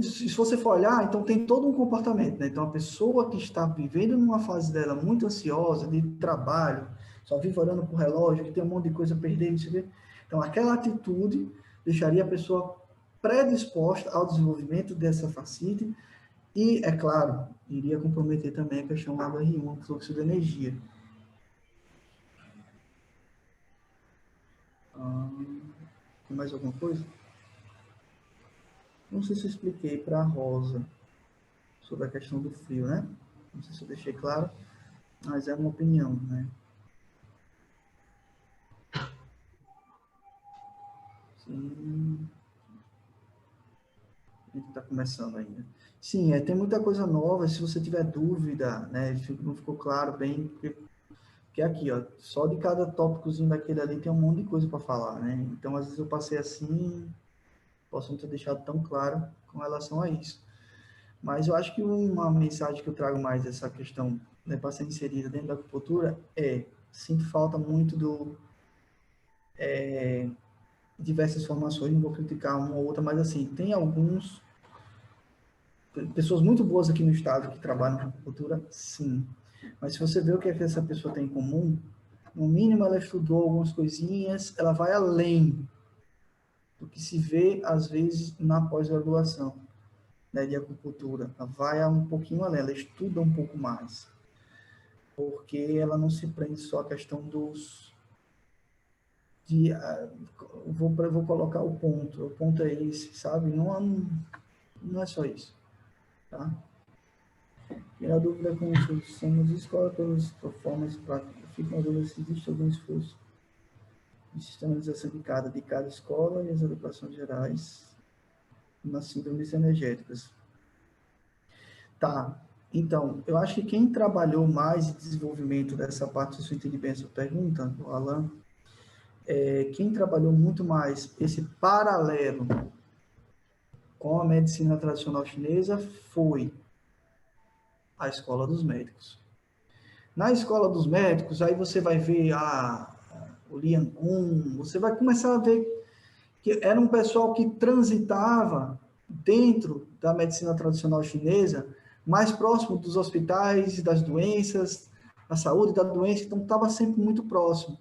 se você for olhar, então tem todo um comportamento, né? Então, a pessoa que está vivendo numa fase dela muito ansiosa, de trabalho, só vive olhando para o relógio, que tem um monte de coisa a perder, não sei o quê. Então, aquela atitude deixaria a pessoa predisposta ao desenvolvimento dessa fascite e, é claro, iria comprometer também a questão lá do R1, o fluxo de energia. Tem mais alguma coisa? Não sei se eu expliquei para a Rosa sobre a questão do frio, né? Não sei se eu deixei claro, mas é uma opinião, né? Sim, a gente está começando ainda. Sim, tem muita coisa nova, se você tiver dúvida, né, não ficou claro bem, porque aqui, ó, só de cada tópicozinho daquele ali tem um monte de coisa para falar, né? Então, às vezes eu passei assim, posso não ter deixado tão claro com relação a isso. Mas eu acho que uma mensagem que eu trago mais dessa questão, né, para ser inserida dentro da acupuntura sinto falta muito diversas formações, não vou criticar uma ou outra, mas assim, tem pessoas muito boas aqui no estado que trabalham com acupuntura, sim. Mas se você vê o que é que essa pessoa tem em comum, no mínimo ela estudou algumas coisinhas, ela vai além do que se vê, às vezes, na pós-graduação, né, de acupuntura. Ela vai um pouquinho além, ela estuda um pouco mais. Porque ela não se prende só à questão vou colocar o ponto é esse, sabe? Não, Não é só isso, tá? E a dúvida com somos escola pelas formas práticas. Fica uma dúvida se existe algum esforço de sistematização de cada escola e as adequações gerais nas síndromes energéticas. Tá. Então, eu acho que quem trabalhou mais em desenvolvimento dessa parte, se eu entendi bem essa pergunta, o Alan, quem trabalhou muito mais esse paralelo com a medicina tradicional chinesa foi a escola dos médicos. Na escola dos médicos, aí você vai ver o Lian Kun, você vai começar a ver que era um pessoal que transitava dentro da medicina tradicional chinesa, mais próximo dos hospitais, das doenças, da saúde da doença, então estava sempre muito próximo.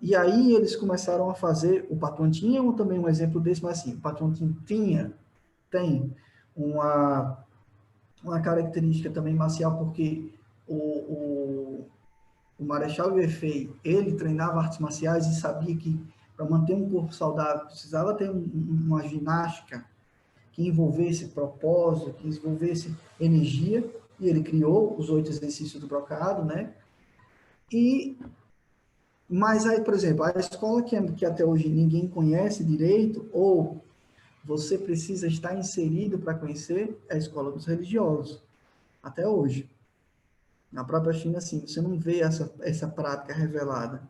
E aí eles começaram a fazer, o Patuan tinha também um exemplo desse, mas assim, o Patuan tem uma, uma característica também marcial, porque o Marechal Yue, ele treinava artes marciais e sabia que para manter um corpo saudável precisava ter uma ginástica que envolvesse propósito, que envolvesse energia, e ele criou os 8 exercícios do brocado, né? Mas aí, por exemplo, a escola que até hoje ninguém conhece direito, ou você precisa estar inserido para conhecer, é a escola dos religiosos, até hoje. Na própria China, assim, você não vê essa prática revelada.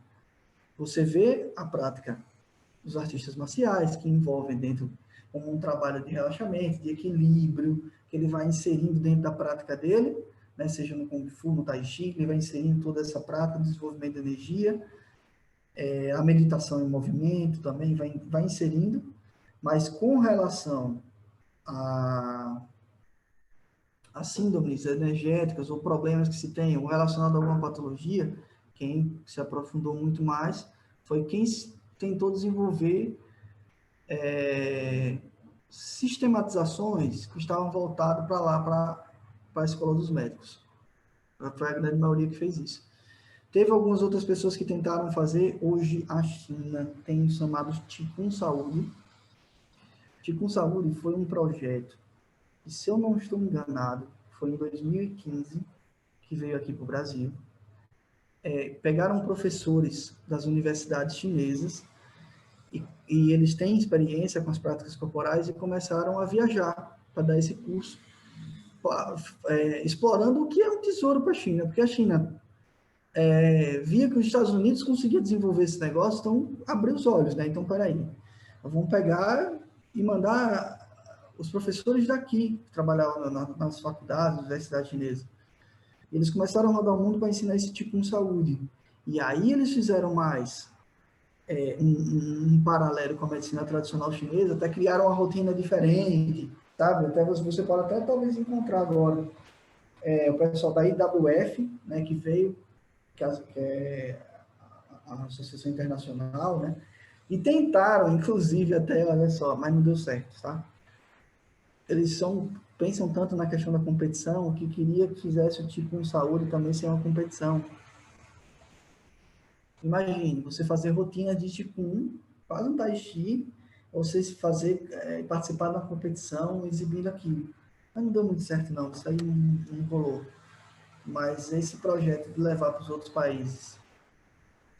Você vê a prática dos artistas marciais, que envolvem dentro como um trabalho de relaxamento, de equilíbrio, que ele vai inserindo dentro da prática dele, né, seja no Kung Fu, no Tai Chi, ele vai inserindo toda essa prática de desenvolvimento de energia, a meditação em movimento também vai inserindo, mas com relação a, a síndromes energéticas ou problemas que se tenham relacionados a alguma patologia, quem se aprofundou muito mais foi quem tentou desenvolver sistematizações que estavam voltadas para lá, para a escola dos médicos. Foi a grande maioria que fez isso. Teve algumas outras pessoas que tentaram fazer. Hoje a China tem os chamados Qigong Saúde. Qigong Saúde foi um projeto que, se eu não estou enganado, foi em 2015 que veio aqui para o Brasil. Pegaram professores das universidades chinesas e eles têm experiência com as práticas corporais e começaram a viajar para dar esse curso, explorando o que é um tesouro para a China, porque a China via que os Estados Unidos conseguia desenvolver esse negócio, então abriu os olhos, né? Então, peraí, vamos pegar e mandar os professores daqui, que trabalhavam nas faculdades, universidades chinesas. Eles começaram a rodar o mundo para ensinar esse tipo de saúde. E aí eles fizeram mais um paralelo com a medicina tradicional chinesa, até criaram uma rotina diferente, sabe? Até você pode até talvez encontrar agora o pessoal da IWF, né, que veio, que é a Associação Internacional, né? E tentaram, inclusive, até, olha só, mas não deu certo, tá? Eles pensam tanto na questão da competição que queria que fizesse o tipo de saúde também ser uma competição. Imagine, você fazer rotina de tipo 1, faz um Tai Chi, você fazer, participar da competição exibindo aquilo. Mas não deu muito certo não, isso aí não rolou. Mas esse projeto de levar para os outros países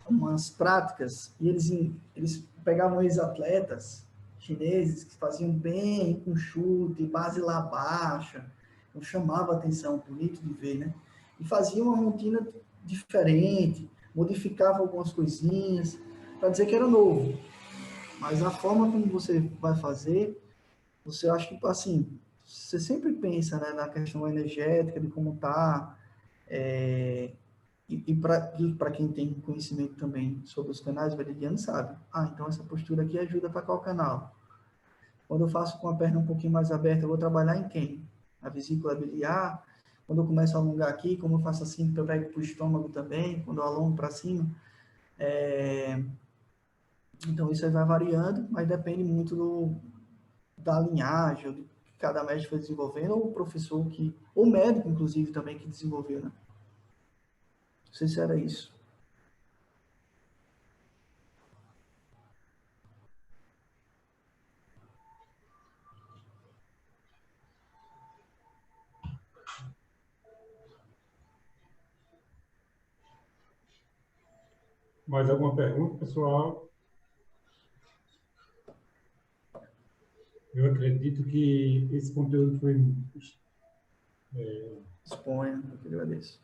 umas práticas, e eles pegavam ex-atletas chineses que faziam bem com chute, base lá baixa, então chamava a atenção, bonito de ver, né? E faziam uma rotina diferente, modificava algumas coisinhas, para dizer que era novo. Mas a forma como você vai fazer, você acha que, assim, você sempre pensa, né, na questão energética, de como tá, e para quem tem conhecimento também sobre os canais meridianos, sabe? Então essa postura aqui ajuda para qual canal? Quando eu faço com a perna um pouquinho mais aberta, eu vou trabalhar em quem? A vesícula biliar. Quando eu começo a alongar aqui, como eu faço assim, eu pego para o estômago também, quando eu alongo para cima. Então isso aí vai variando, mas depende muito da linhagem, do que cada médico foi desenvolvendo, ou o professor ou o médico, inclusive, também que desenvolveu, né? Não sei se era isso. Mais alguma pergunta, pessoal? Eu acredito que esse conteúdo foi... Exponha, eu que agradeço.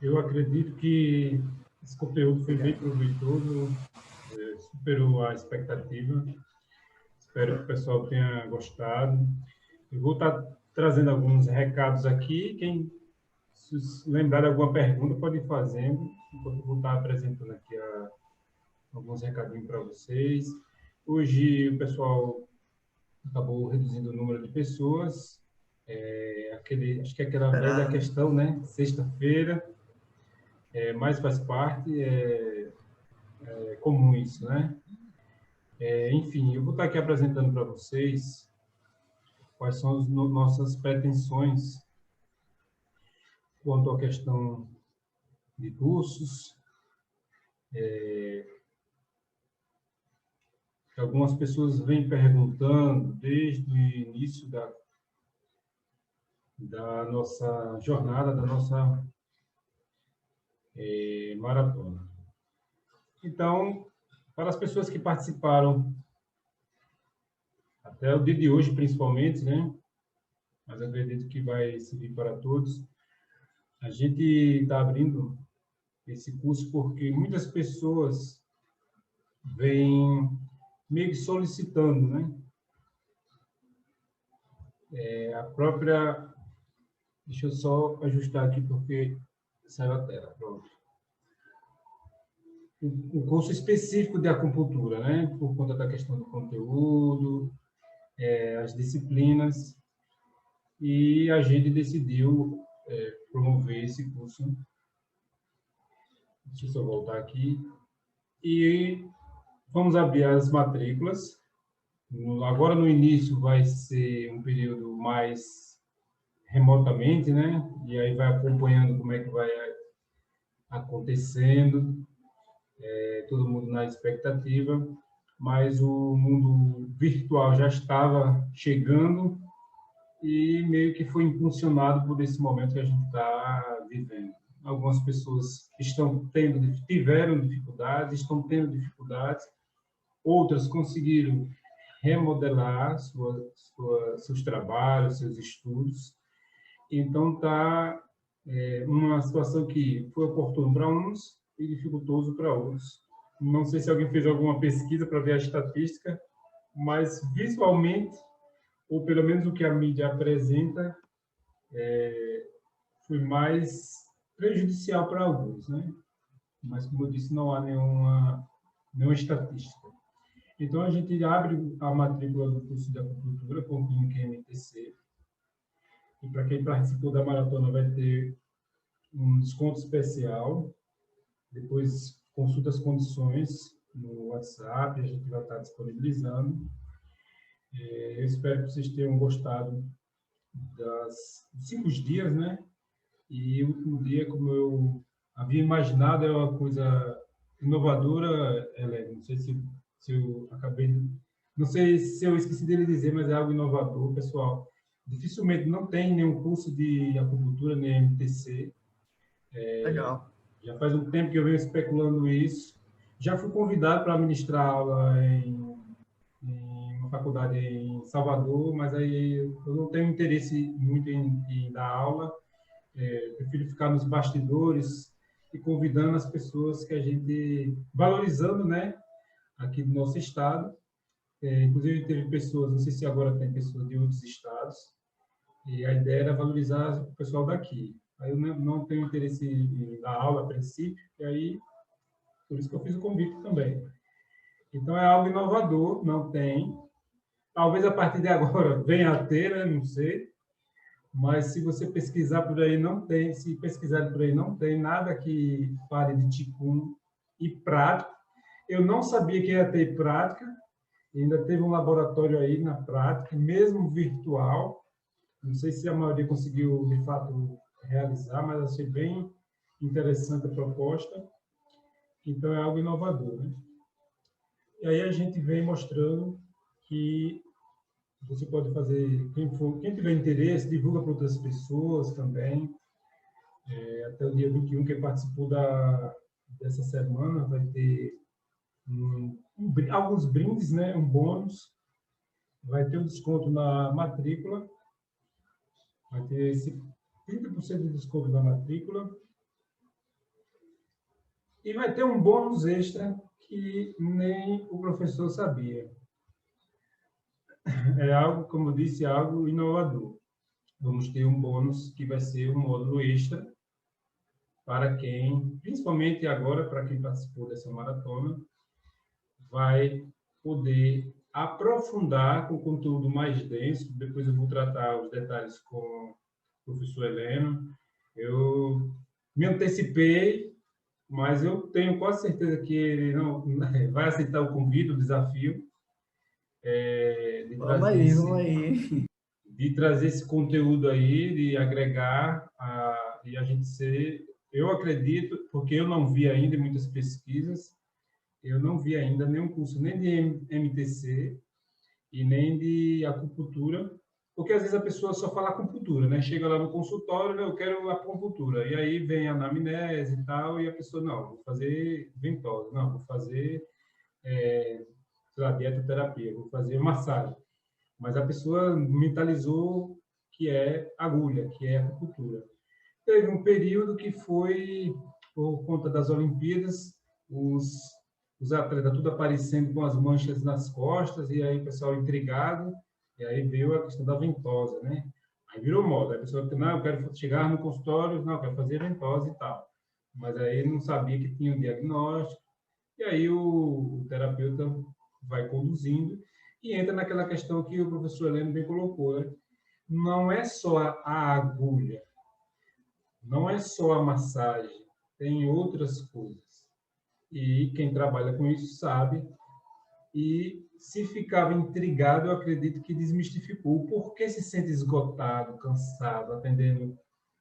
Eu acredito que esse conteúdo foi bem proveitoso, superou a expectativa. Espero que o pessoal tenha gostado. Eu vou estar trazendo alguns recados aqui. Quem se lembrar de alguma pergunta pode ir fazendo, enquanto eu vou estar apresentando aqui alguns recadinhos para vocês. Hoje o pessoal acabou reduzindo o número de pessoas. Acho que é aquela velha questão, né? Sexta-feira, mas faz parte, é comum isso, né? Enfim, eu vou estar aqui apresentando para vocês quais são as nossas pretensões quanto à questão de cursos. Algumas pessoas vêm perguntando desde o início da nossa jornada, da nossa maratona. Então, para as pessoas que participaram até o dia de hoje, principalmente, né? Mas acredito que vai servir para todos. A gente está abrindo esse curso porque muitas pessoas vêm meio que solicitando, né? A própria... Deixa eu só ajustar aqui porque saiu a tela. Pronto. Um curso específico de acupuntura, né? Por conta da questão do conteúdo, as disciplinas, e a gente decidiu promover esse curso. Deixa eu só voltar aqui. E vamos abrir as matrículas. Agora, no início, vai ser um período mais remotamente, né? E aí vai acompanhando como é que vai acontecendo, todo mundo na expectativa, mas o mundo virtual já estava chegando e meio que foi impulsionado por esse momento que a gente está vivendo. Algumas pessoas tiveram dificuldades, estão tendo dificuldades, outras conseguiram remodelar seus trabalhos, seus estudos. Então, está uma situação que foi oportuna para uns e dificultoso para outros. Não sei se alguém fez alguma pesquisa para ver a estatística, mas visualmente, ou pelo menos o que a mídia apresenta, foi mais prejudicial para alguns, né? Mas, como eu disse, não há nenhuma estatística. Então, a gente abre a matrícula do curso de acupuntura com o Clínica MTC. E para quem participou da maratona vai ter um desconto especial. Depois, consulta as condições no WhatsApp, a gente vai estar disponibilizando. Eu espero que vocês tenham gostado dos 5 dias, né? E o último dia, como eu havia imaginado, é uma coisa inovadora, Helene. Não sei se eu acabei... Não sei se eu esqueci dele dizer, mas é algo inovador, pessoal. Dificilmente não tem nenhum curso de acupuntura, nem MTC. Legal. Já faz um tempo que eu venho especulando isso. Já fui convidado para ministrar aula em uma faculdade em Salvador, mas aí eu não tenho interesse muito em dar aula. Prefiro ficar nos bastidores e convidando as pessoas que a gente... Valorizando, né? Aqui do nosso estado. Inclusive, teve pessoas, não sei se agora tem pessoas de outros estados, e a ideia era valorizar o pessoal daqui. Aí eu não tenho interesse em dar aula a princípio, e aí, por isso que eu fiz o convite também. Então, é algo inovador, não tem. Talvez a partir de agora venha a ter, né? Não sei. Mas se você pesquisar por aí, não tem. Se pesquisar por aí, não tem nada que fale de Qigong e prático. Eu não sabia que ia ter prática. Ainda teve um laboratório aí na prática, mesmo virtual. Não sei se a maioria conseguiu, de fato, realizar, mas achei bem interessante a proposta. Então, é algo inovador, né? E aí a gente vem mostrando que você pode fazer, quem tiver interesse, divulga para outras pessoas também. Até o dia 21, quem participou dessa semana vai ter alguns brindes, né? Um bônus, vai ter um desconto na matrícula, vai ter esse 30% de desconto na matrícula e vai ter um bônus extra que nem o professor sabia. É algo, como eu disse, algo inovador. Vamos ter um bônus que vai ser um módulo extra para quem, principalmente agora, para quem participou dessa maratona, vai poder aprofundar com conteúdo mais denso. Depois eu vou tratar os detalhes com o professor Heleno. Eu me antecipei, mas eu tenho quase certeza que ele não vai aceitar o convite, o desafio, Vamos aí. de trazer esse conteúdo aí, de agregar e a gente ser. Eu acredito, porque eu não vi ainda em muitas pesquisas, eu não vi ainda nenhum curso nem de MTC e nem de acupuntura, porque às vezes a pessoa só fala acupuntura, né? Chega lá no consultório, né? Eu quero acupuntura, e aí vem a anamnese e tal, e a pessoa, não, vou fazer ventosa, não, vou fazer, sei lá, dietoterapia, vou fazer massagem. Mas a pessoa mentalizou que é agulha, que é acupuntura. Teve um período que foi, por conta das Olimpíadas, os atletas tudo aparecendo com as manchas nas costas, e aí o pessoal intrigado, e aí veio a questão da ventosa, né? Aí virou moda, a pessoa, não, eu quero chegar no consultório, não, eu quero fazer ventosa e tal. Mas aí não sabia que tinha o diagnóstico, e aí o terapeuta vai conduzindo, e entra naquela questão que o professor Heleno bem colocou, né? Não é só a agulha, não é só a massagem, tem outras coisas. E quem trabalha com isso sabe. E se ficava intrigado, eu acredito que desmistificou. Por que se sente esgotado, cansado, atendendo,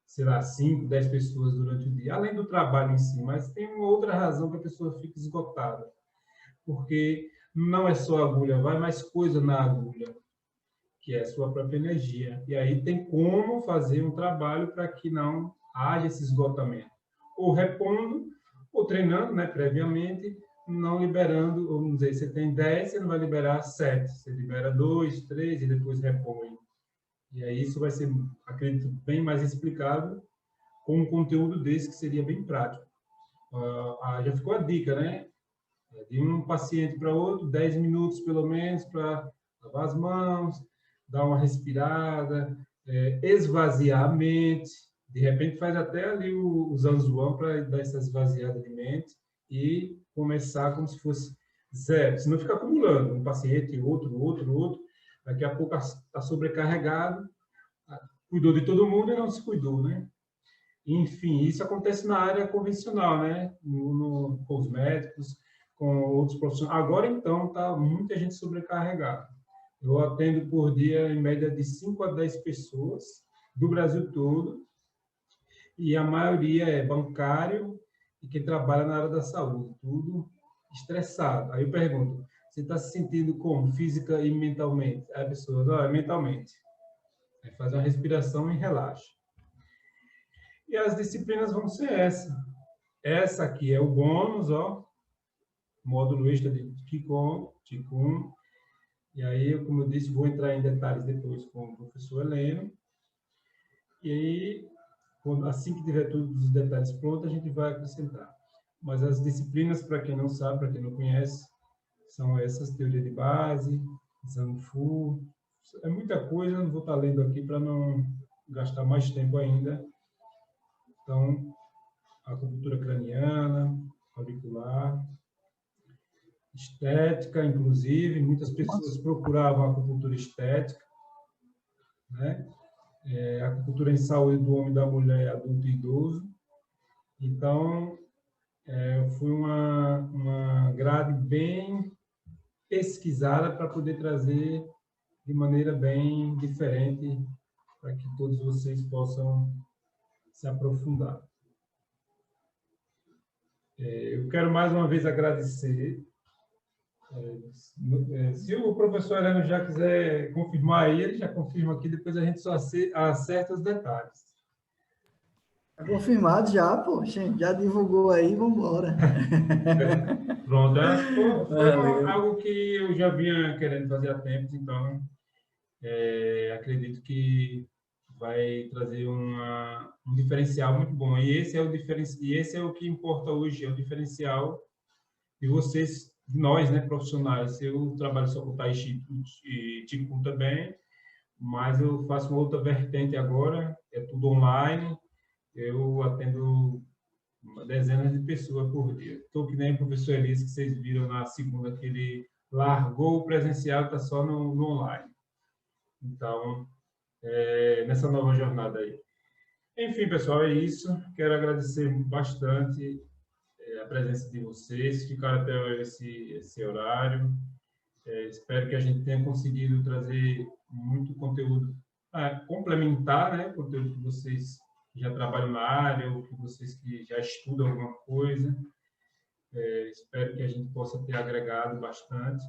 sei lá, 5, 10 pessoas durante o dia? Além do trabalho em si, mas tem uma outra razão que a pessoa fica esgotada. Porque não é só agulha, vai mais coisa na agulha, que é a sua própria energia. E aí tem como fazer um trabalho para que não haja esse esgotamento. Ou repondo, ou treinando, né, previamente, não liberando, vamos dizer, você tem 10, você não vai liberar 7, você libera 2, 3 e depois repõe. E aí isso vai ser, acredito, bem mais explicado com um conteúdo desse que seria bem prático. Já ficou a dica, né? De um paciente para outro, 10 minutos pelo menos para lavar as mãos, dar uma respirada, esvaziar a mente. De repente faz até ali o Zanzuan para dar essa esvaziada de mente e começar como se fosse zero. Senão fica acumulando um paciente, outro. Daqui a pouco está sobrecarregado, cuidou de todo mundo e não se cuidou, né? Enfim, isso acontece na área convencional, né? Com os médicos, com outros profissionais. Agora, então, está muita gente sobrecarregada. Eu atendo por dia, em média, de 5 a 10 pessoas do Brasil todo, e a maioria é bancário e quem trabalha na área da saúde, tudo estressado. Aí eu pergunto, você está se sentindo como, física e mentalmente? Aí a pessoa, não, é mentalmente. Aí faz uma respiração e relaxa. E as disciplinas vão ser essa. Essa aqui é o bônus, ó, módulo extra de Qigong. E aí, como eu disse, vou entrar em detalhes depois com o professor Heleno. E aí, assim que tiver todos os detalhes prontos, a gente vai acrescentar. Mas as disciplinas, para quem não sabe, para quem não conhece, são essas: teoria de base, Zanfu. É muita coisa, não vou estar lendo aqui para não gastar mais tempo ainda. Então, acupuntura craniana, auricular, estética, inclusive, muitas pessoas procuravam acupuntura estética, né? Acupuntura em saúde do homem e da mulher, adulto e idoso. Então, foi uma grade bem pesquisada para poder trazer de maneira bem diferente para que todos vocês possam se aprofundar. Eu quero mais uma vez agradecer. Se o professor Heleno já quiser confirmar aí, ele já confirma aqui, depois a gente só acerta os detalhes. Tá confirmado já, poxa, já divulgou aí, vamos embora. Pronto, Valeu. algo que eu já vinha querendo fazer há tempos, então acredito que vai trazer um diferencial muito bom. E esse é o que importa hoje, é o diferencial de vocês, de nós, né, profissionais. Eu trabalho só com Tai Chi e Qigong também, mas eu faço uma outra vertente agora, é tudo online. Eu atendo dezenas de pessoas por dia. Estou que nem o professor Elias, que vocês viram na segunda, que ele largou o presencial e está só no online. Então, nessa nova jornada aí. Enfim, pessoal, é isso. Quero agradecer bastante a presença de vocês, ficaram até esse horário. Espero que a gente tenha conseguido trazer muito conteúdo complementar, né? Conteúdo que vocês já trabalham na área ou que vocês que já estudam alguma coisa. Espero que a gente possa ter agregado bastante.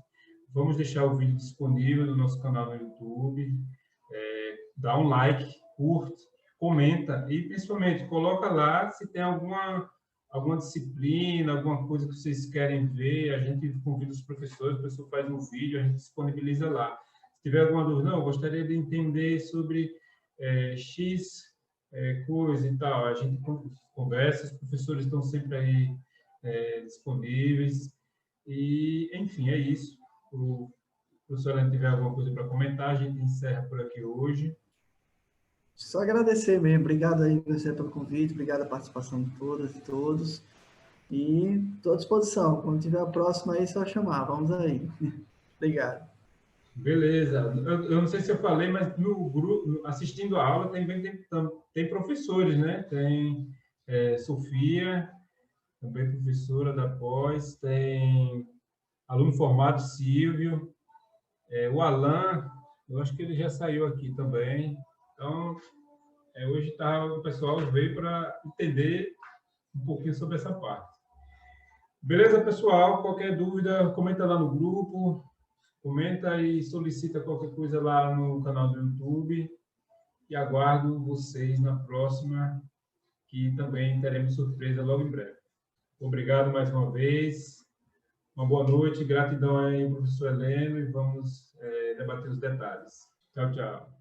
Vamos deixar o vídeo disponível no nosso canal no YouTube. Dá um like, curte, comenta e, principalmente, coloca lá se tem alguma disciplina, alguma coisa que vocês querem ver. A gente convida os professores, o professor faz um vídeo, a gente disponibiliza lá. Se tiver alguma dúvida, não, eu gostaria de entender sobre X coisa e tal. A gente conversa, os professores estão sempre aí disponíveis. E, enfim, é isso. O professor, se tiver alguma coisa para comentar, a gente encerra por aqui hoje. Só agradecer mesmo. Obrigado aí você pelo convite, obrigado a participação de todas e todos. E estou à disposição. Quando tiver a próxima aí, é só chamar. Vamos aí. Obrigado. Beleza. Eu não sei se eu falei, mas no grupo, assistindo a aula, tem professores, né? Tem Sofia, também professora da pós, tem aluno formado Silvio, o Alan, eu acho que ele já saiu aqui também. Então, hoje o pessoal veio para entender um pouquinho sobre essa parte. Beleza, pessoal? Qualquer dúvida, comenta lá no grupo, comenta e solicita qualquer coisa lá no canal do YouTube. E aguardo vocês na próxima, que também teremos surpresa logo em breve. Obrigado mais uma vez. Uma boa noite, gratidão aí, professor Heleno, e vamos debater os detalhes. Tchau, tchau.